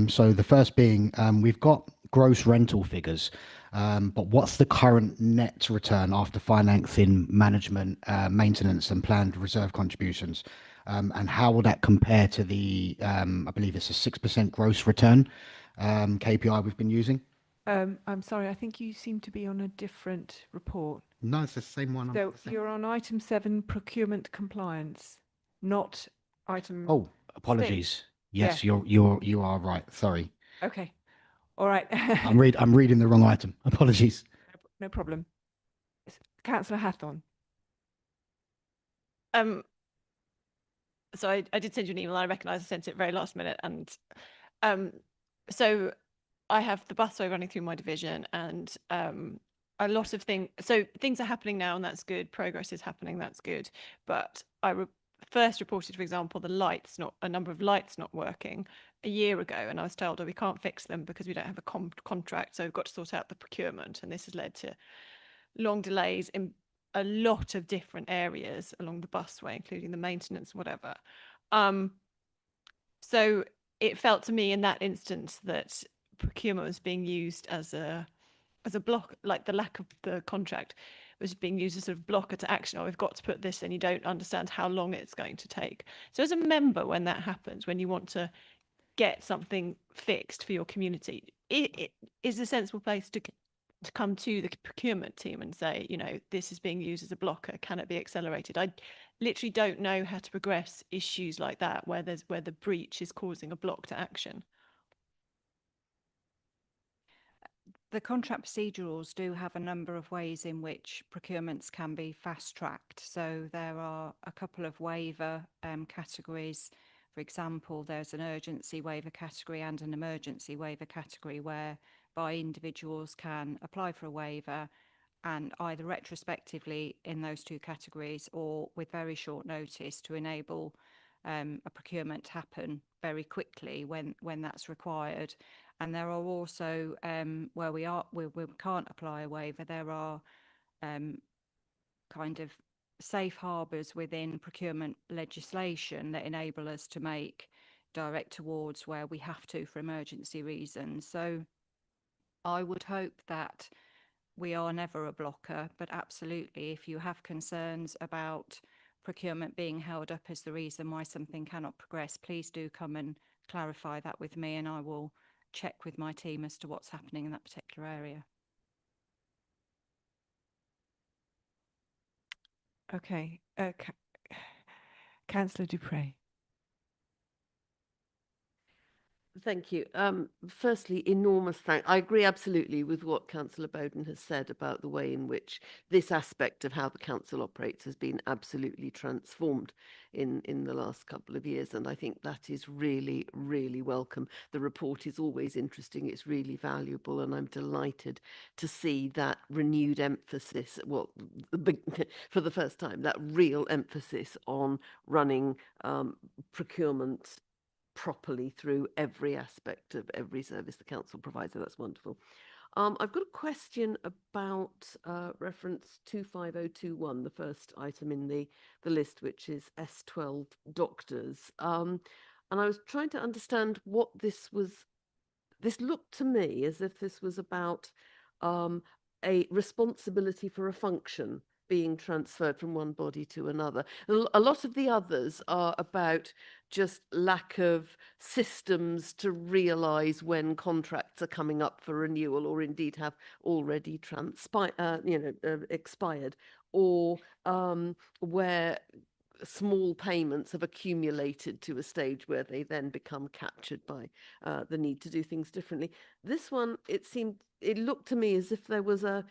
So the first being, we've got gross rental figures, but what's the current net return after financing, management, maintenance, and planned reserve contributions? And how will that compare to the, I believe it's a 6% gross return KPI we've been using? I'm sorry, I think you seem to be on a different report. No, it's the same one. So you're on item 7, procurement compliance, not item. Oh, apologies. 6. Yes, Yeah. you are right. Sorry. Okay. All right. I'm reading the wrong item. Apologies. No problem. Councillor Hathorn. So I did send you an email. I recognise I sent it very last minute, and so I have the busway running through my division, and a lot of things. So things are happening now, and that's good. Progress is happening. That's good. But I first reported, for example, a number of lights not working a year ago, and I was told, oh, we can't fix them because we don't have a contract, so we've got to sort out the procurement, and this has led to long delays in a lot of different areas along the busway, including the maintenance and whatever. So it felt to me in that instance that procurement was being used as a block, like the lack of the contract was being used as a sort of blocker to action. Oh, we've got to put this in. You don't understand how long it's going to take. So as a member, when that happens, when you want to get something fixed for your community, it is a sensible place to come to the procurement team and say, you know, this is being used as a blocker. Can it be accelerated? I literally don't know how to progress issues like that where the breach is causing a block to action. The contract procedurals do have a number of ways in which procurements can be fast-tracked. So there are a couple of waiver categories. For example, there's an urgency waiver category and an emergency waiver category whereby individuals can apply for a waiver and either retrospectively in those two categories or with very short notice to enable a procurement to happen very quickly when that's required. And there are also where we can't apply a waiver, there are kind of safe harbours within procurement legislation that enable us to make direct awards where we have to for emergency reasons. So I would hope that we are never a blocker, but absolutely, if you have concerns about procurement being held up as the reason why something cannot progress, please do come and clarify that with me, and I will check with my team as to what's happening in that particular area. Okay. Councillor Dupre. Thank you. Firstly, enormous thanks. I agree absolutely with what Councillor Bowden has said about the way in which this aspect of how the council operates has been absolutely transformed in the last couple of years, and I think that is really, really welcome. The report is always interesting. It's really valuable, and I'm delighted to see that renewed emphasis, well, for the first time, that real emphasis on running procurement properly through every aspect of every service the council provides. So that's wonderful. I've got a question about reference 25021, the first item in the list, which is S12 doctors. And I was trying to understand what this was. This looked to me as if this was about a responsibility for a function being transferred from one body to another. A lot of the others are about just lack of systems to realise when contracts are coming up for renewal, or indeed have already expired, or where small payments have accumulated to a stage where they then become captured by the need to do things differently. This one, it looked to me as if there was a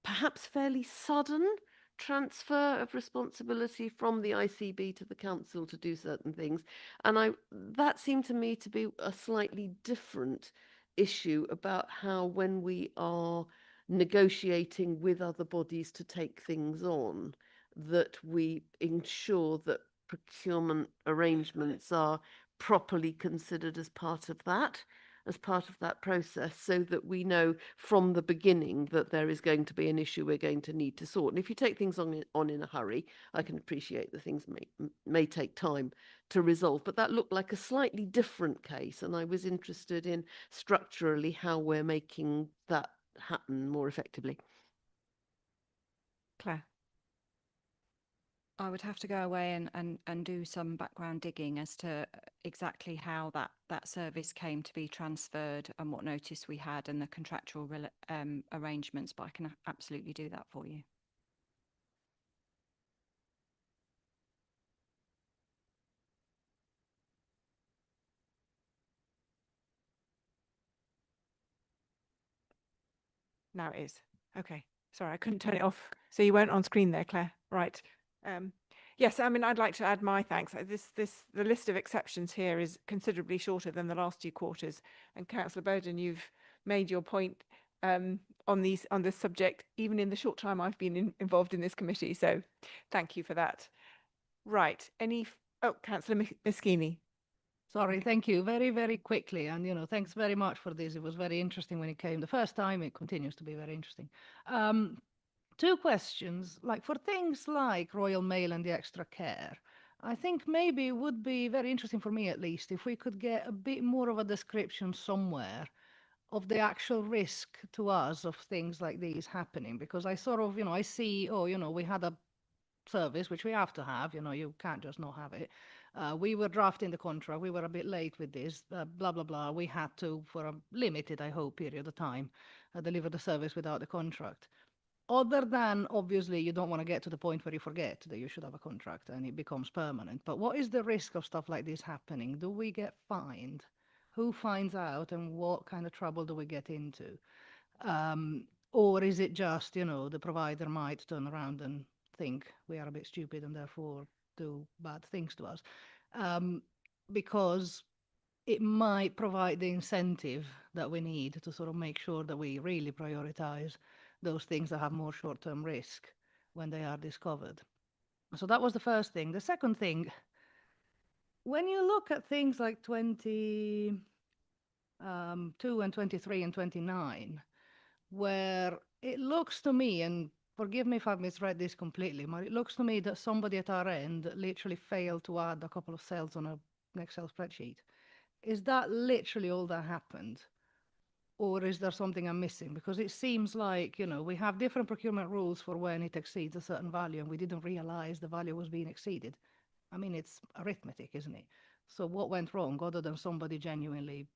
perhaps fairly sudden transfer of responsibility from the ICB to the council to do certain things, and that seemed to me to be a slightly different issue about how, when we are negotiating with other bodies to take things on, that we ensure that procurement arrangements are properly considered as part of that process, so that we know from the beginning that there is going to be an issue we're going to need to sort. And if you take things on in a hurry, I can appreciate that things may take time to resolve, but that looked like a slightly different case, and I was interested in structurally how we're making that happen more effectively. Claire. I would have to go away and do some background digging as to exactly how that service came to be transferred and what notice we had and the contractual arrangements, but I can absolutely do that for you. Now it is. Okay. Sorry, I couldn't turn it off. So you weren't on screen there, Claire. Right. Yes, I mean, I'd like to add my thanks. The list of exceptions here is considerably shorter than the last 2 quarters. And Councillor Bowden, you've made your point on this subject, even in the short time I've been involved in this committee. So thank you for that. Right. Councillor Miskini. Sorry, thank you. Very, very quickly. And, thanks very much for this. It was very interesting when it came the first time. It continues to be very interesting. 2 questions, like for things like Royal Mail and the extra care, I think maybe it would be very interesting for me, at least, if we could get a bit more of a description somewhere of the actual risk to us of things like these happening, because I sort of, I see, we had a service, which we have to have, you can't just not have it. We were drafting the contract, we were a bit late with this, blah, blah, blah. We had to, for a limited, I hope, period of time, deliver the service without the contract. Other than, obviously, you don't want to get to the point where you forget that you should have a contract and it becomes permanent. But what is the risk of stuff like this happening? Do we get fined? Who finds out, and what kind of trouble do we get into? Or is it just, the provider might turn around and think we are a bit stupid and therefore do bad things to us? Because it might provide the incentive that we need to sort of make sure that we really prioritize those things that have more short-term risk when they are discovered. So that was the first thing. The second thing, when you look at things like 22 and 23 and 29, where it looks to me, and forgive me if I've misread this completely, but it looks to me that somebody at our end literally failed to add a couple of cells on an Excel spreadsheet. Is that literally all that happened? Or is there something I'm missing? Because it seems like, we have different procurement rules for when it exceeds a certain value, and we didn't realize the value was being exceeded. I mean, it's arithmetic, isn't it? So what went wrong, other than somebody genuinely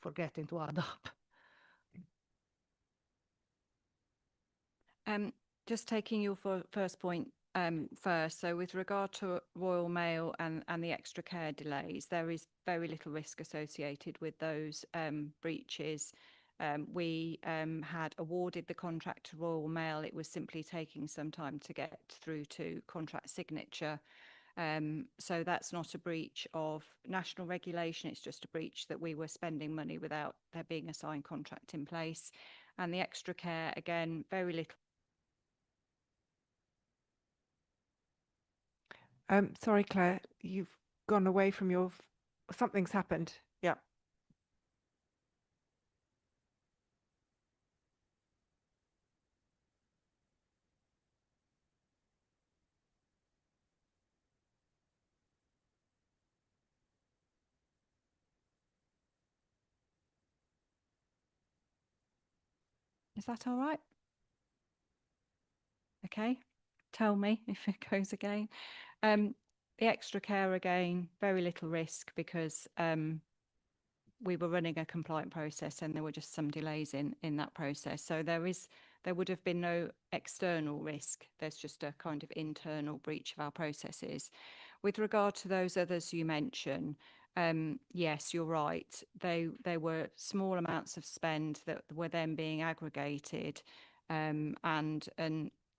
forgetting to add up? Just taking your first point, first. So with regard to Royal Mail and the extra care delays, there is very little risk associated with those breaches. We had awarded the contract to Royal Mail. It was simply taking some time to get through to contract signature. So that's not a breach of national regulation. It's just a breach that we were spending money without there being a signed contract in place. And the extra care, again, very little. Sorry, Claire, you've gone away from your, something's happened. Yeah. Is that all right? Okay, tell me if it goes again. The extra care, again, very little risk because we were running a compliant process and there were just some delays in that process. So there would have been no external risk. There's just a kind of internal breach of our processes. With regard to those others you mentioned, yes, you're right. They were small amounts of spend that were then being aggregated, and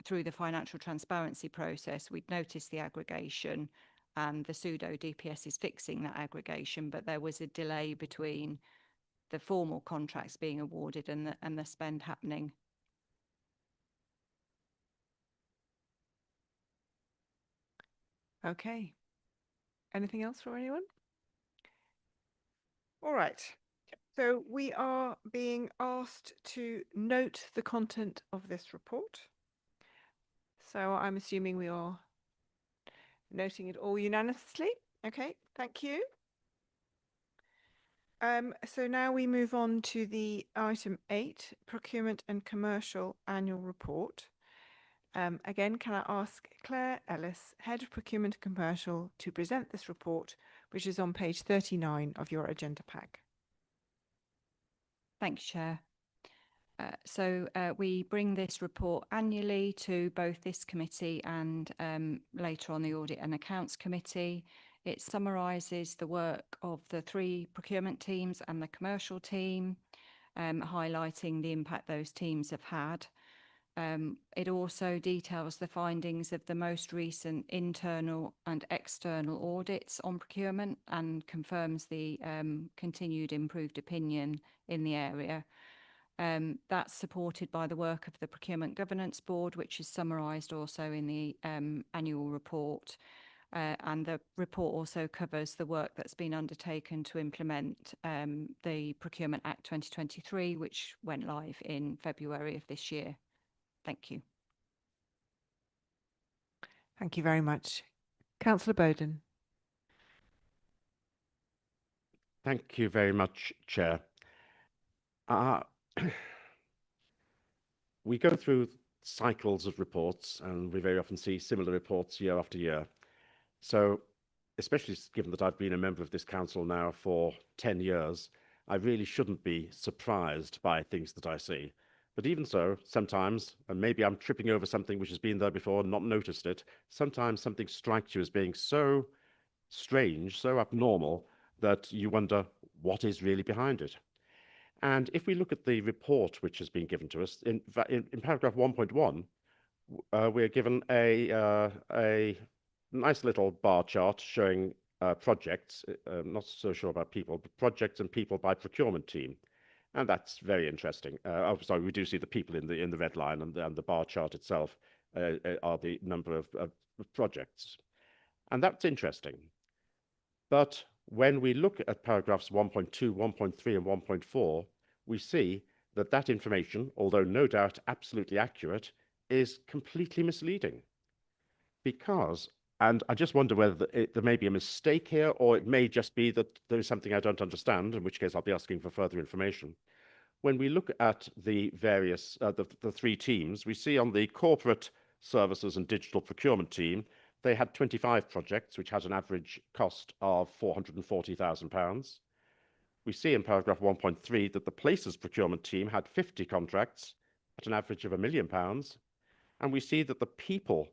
through the financial transparency process, we'd noticed the aggregation, and the pseudo DPS is fixing that aggregation, but there was a delay between the formal contracts being awarded and the spend happening. Okay. Anything else from anyone? All right. So we are being asked to note the content of this report. So I'm assuming we are noting it all unanimously. Okay, thank you. So now we move on to the item 8, Procurement and Commercial Annual Report. Again, can I ask Claire Ellis, Head of Procurement and Commercial, to present this report, which is on page 39 of your agenda pack. Thanks, Chair. So we bring this report annually to both this committee and later on the Audit and Accounts Committee. It summarises the work of the 3 procurement teams and the commercial team, highlighting the impact those teams have had. It also details the findings of the most recent internal and external audits on procurement and confirms the continued improved opinion in the area. That's supported by the work of the Procurement Governance Board, which is summarised also in the annual report. And the report also covers the work that's been undertaken to implement the Procurement Act 2023, which went live in February of this year. Thank you. Thank you very much. Councillor Bowden. Thank you very much, Chair. We go through cycles of reports and we very often see similar reports year after year. So, especially given that I've been a member of this council now for 10 years, I really shouldn't be surprised by things that I see. But even so, sometimes, and maybe I'm tripping over something which has been there before and not noticed it, sometimes something strikes you as being so strange, so abnormal, that you wonder what is really behind it. And if we look at the report which has been given to us, in paragraph 1.1, we're given a nice little bar chart showing projects, not so sure about people, but projects and people by procurement team. And that's very interesting. Oh, sorry, we do see the people in the red line, and the bar chart itself are the number of projects. And that's interesting. But when we look at paragraphs 1.2, 1.3, and 1.4, we see that that information, although no doubt absolutely accurate, is completely misleading. Because, and I just wonder whether there may be a mistake here, or it may just be that there is something I don't understand, in which case I'll be asking for further information. When we look at the various, the 3 teams, we see on the corporate services and digital procurement team, they had 25 projects, which had an average cost of £440,000. We see in paragraph 1.3 that the places procurement team had 50 contracts at an average of £1 million. And we see that the people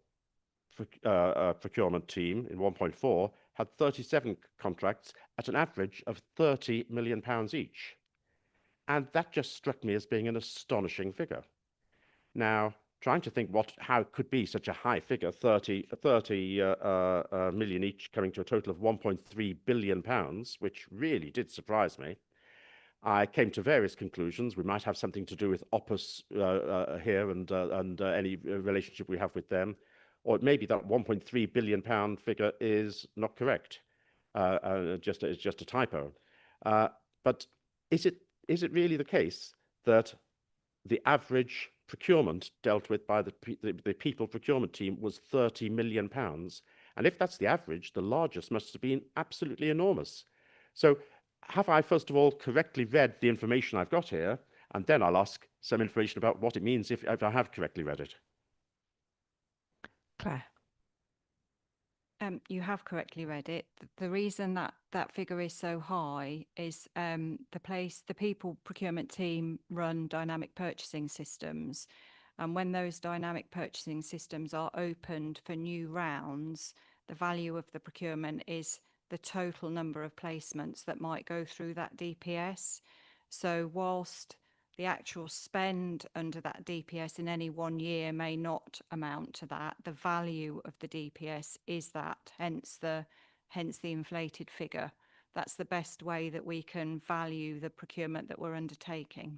procurement team in 1.4 had 37 contracts at an average of £30 million each. And that just struck me as being an astonishing figure. Now, trying to think how it could be such a high figure, 30 million each, coming to a total of £1.3 billion, which really did surprise me. I came to various conclusions. We might have something to do with Opus here and any relationship we have with them, or it may be that £1.3 billion figure is not correct. It's just a typo. But is it really the case that the average procurement dealt with by the people procurement team was £30 million? And if that's the average, the largest must have been absolutely enormous. So have I, first of all, correctly read the information I've got here? And then I'll ask some information about what it means if I have correctly read it. Claire. You have correctly read it. The reason that figure is so high is the people procurement team run dynamic purchasing systems. And when those dynamic purchasing systems are opened for new rounds, the value of the procurement is the total number of placements that might go through that DPS. So whilst the actual spend under that DPS in any 1 year may not amount to that, the value of the DPS is that, hence the inflated figure. That's the best way that we can value the procurement that we're undertaking.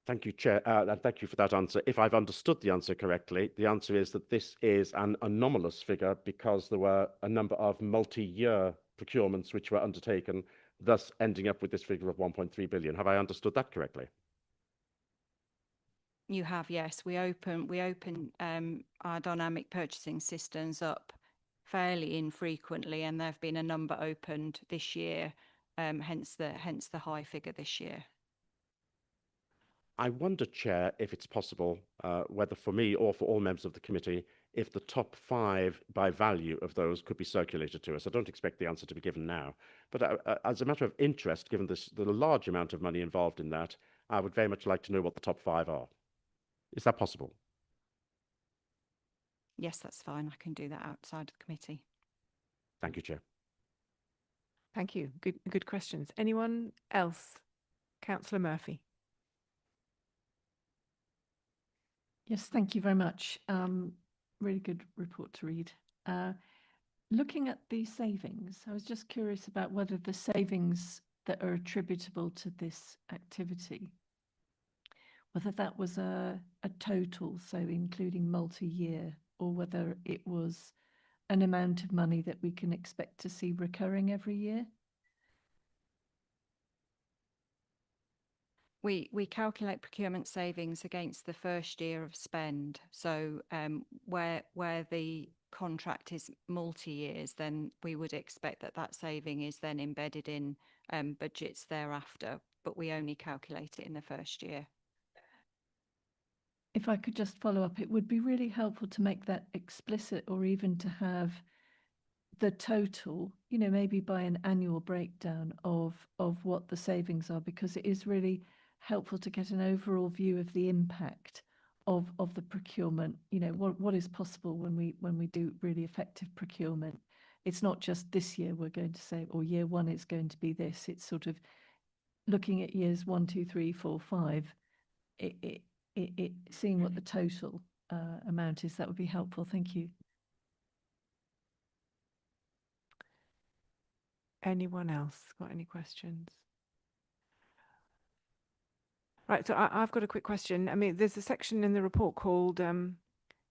Thank you, Chair, and thank you for that answer. If I've understood the answer correctly, the answer is that this is an anomalous figure because there were a number of multi-year procurements which were undertaken, thus ending up with this figure of 1.3 billion. Have I understood that correctly? You have, yes. We open our dynamic purchasing systems up fairly infrequently, and there have been a number opened this year, hence the high figure this year. I wonder, Chair, if it's possible, whether for me or for all members of the committee, if the top 5 by value of those could be circulated to us. I don't expect the answer to be given now, but as a matter of interest, given the large amount of money involved in that, I would very much like to know what the top 5 are. Is that possible? Yes, that's fine. I can do that outside of the committee. Thank you, Chair. Thank you. Good questions. Anyone else? Councillor Murphy. Yes, thank you very much. Really good report to read. Looking at the savings, I was just curious about whether the savings that are attributable to this activity, whether that was a total, so including multi-year, or whether it was an amount of money that we can expect to see recurring every year. We calculate procurement savings against the first year of spend. So where the contract is multi-years, then we would expect that saving is then embedded in budgets thereafter, but we only calculate it in the first year. If I could just follow up, it would be really helpful to make that explicit, or even to have the total, maybe by an annual breakdown of what the savings are, because it is really helpful to get an overall view of the impact of the procurement. What is possible when we do really effective procurement. It's not just this year we're going to say, or year 1 it's going to be this. It's sort of looking at years 1, 2, 3, 4, 5. Seeing what the total amount is, that would be helpful. Thank you. Anyone else got any questions? Right, so I've got a quick question. I mean, there's a section in the report called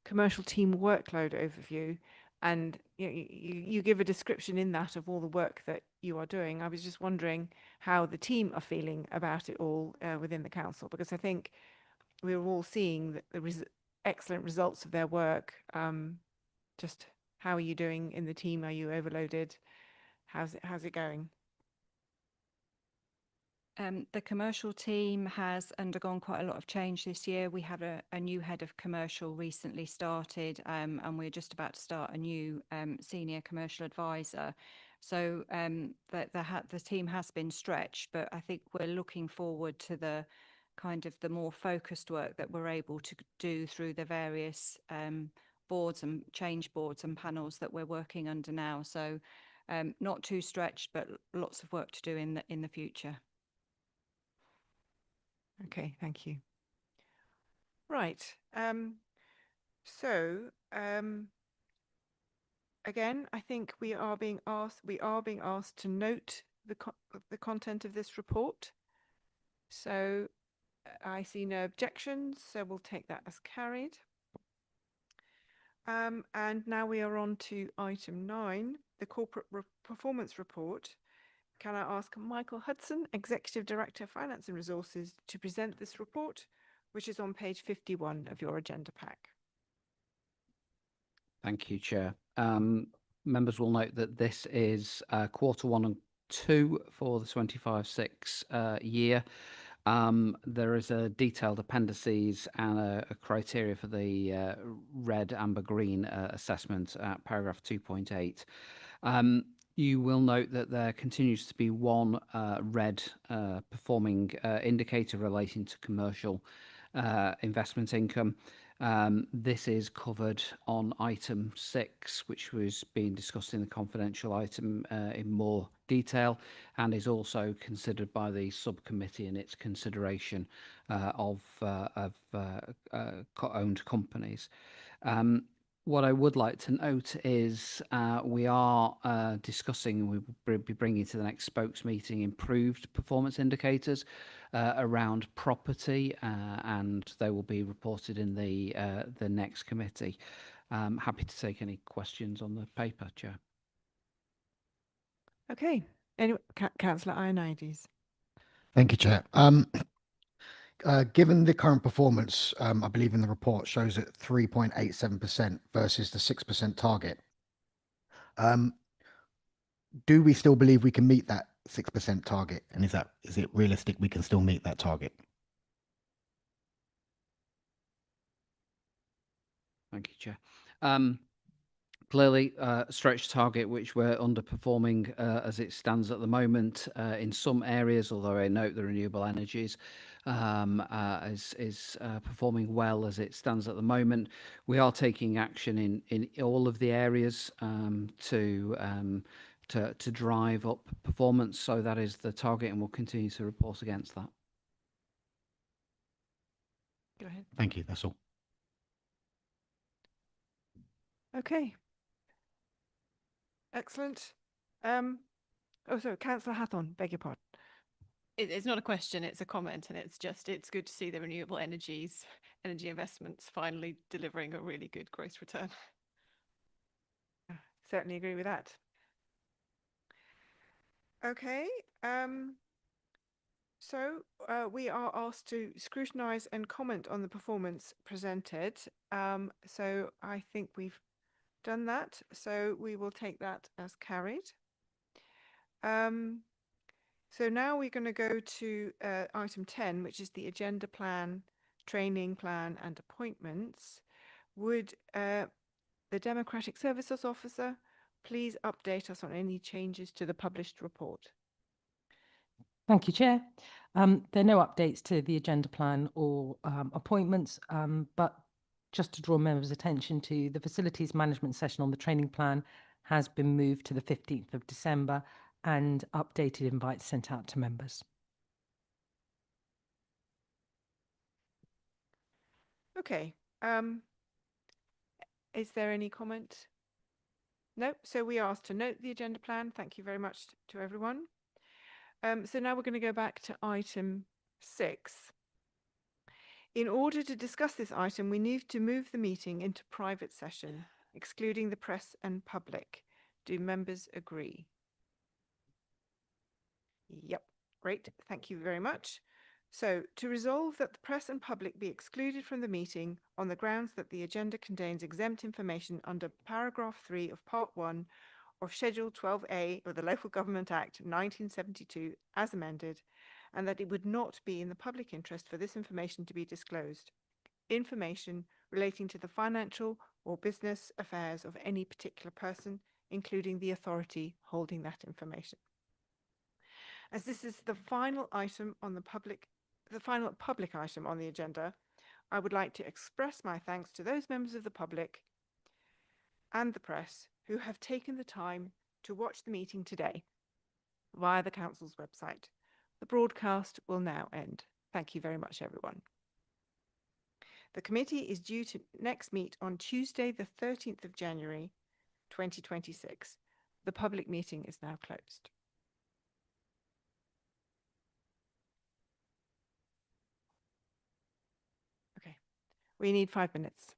Commercial Team Workload Overview, and you give a description in that of all the work that you are doing. I was just wondering how the team are feeling about it all within the council, because I think we're all seeing the excellent results of their work. Just how are you doing in the team? Are you overloaded? How's it going? The commercial team has undergone quite a lot of change this year. We have a new head of commercial recently started, and we're just about to start a new senior commercial advisor. So the team has been stretched, but I think we're looking forward to the kind of the more focused work that we're able to do through the various boards and change boards and panels that we're working under now. So not too stretched, but lots of work to do in the future. Okay, thank you. Right. So again, I think we are being asked to note the content of this report. So I see no objections, so we'll take that as carried. And now we are on to item 9, the corporate performance report. Can I ask Michael Hudson, Executive Director, Finance and Resources, to present this report, which is on page 51 of your agenda pack? Thank you, Chair. Members will note that this is quarter 1 and 2 for the 25/6 year. There is a detailed appendices and a criteria for the red, amber, green assessment at paragraph 2.8. You will note that there continues to be one red performing indicator relating to commercial investment income. This is covered on item 6, which was being discussed in the confidential item in more detail, and is also considered by the subcommittee in its consideration of owned companies. What I would like to note is we are discussing, and we'll be bringing to the next spokes meeting, improved performance indicators around property, and they will be reported in the next committee. Happy to take any questions on the paper, Chair. Okay. Councillor Ioannidis. Thank you, Chair. Given the current performance, I believe in the report shows at 3.87% versus the 6% target. Do we still believe we can meet that 6% target? And is it realistic we can still meet that target? Thank you, Chair. Clearly, a stretch target which we're underperforming as it stands at the moment in some areas, although I note the renewable energies is performing well as it stands at the moment. We are taking action in all of the areas to drive up performance. So that is the target, and we'll continue to report against that. Go ahead. Thank you. That's all. Okay. Excellent. Sorry, Councillor Hathorn, beg your pardon. It's not a question, it's a comment, and it's good to see the renewable energy investments finally delivering a really good gross return. Certainly agree with that. Okay. So we are asked to scrutinise and comment on the performance presented. So I think we've done that. So we will take that as carried. So now we're going to go to item 10, which is the agenda plan, training plan and appointments. Would the Democratic Services Officer please update us on any changes to the published report? Thank you, Chair. There are no updates to the agenda plan or appointments, but just to draw members' attention to the facilities management session on the training plan has been moved to the 15th of December and updated invites sent out to members. Okay. Is there any comment? No. So we asked to note the agenda plan. Thank you very much to everyone. So now we're going to go back to item 6. In order to discuss this item, we need to move the meeting into private session, excluding the press and public. Do members agree? Yep, great. Thank you very much. So, to resolve that the press and public be excluded from the meeting on the grounds that the agenda contains exempt information under paragraph 3 of part 1 of Schedule 12A of the Local Government Act 1972 as amended, and that it would not be in the public interest for this information to be disclosed. Information relating to the financial or business affairs of any particular person, including the authority holding that information. As this is the final item on the public item on the agenda, I would like to express my thanks to those members of the public and the press who have taken the time to watch the meeting today via the Council's website. The broadcast will now end. Thank you very much, everyone. The committee is due to next meet on Tuesday, the 13th of January, 2026. The public meeting is now closed. Okay, we need 5 minutes.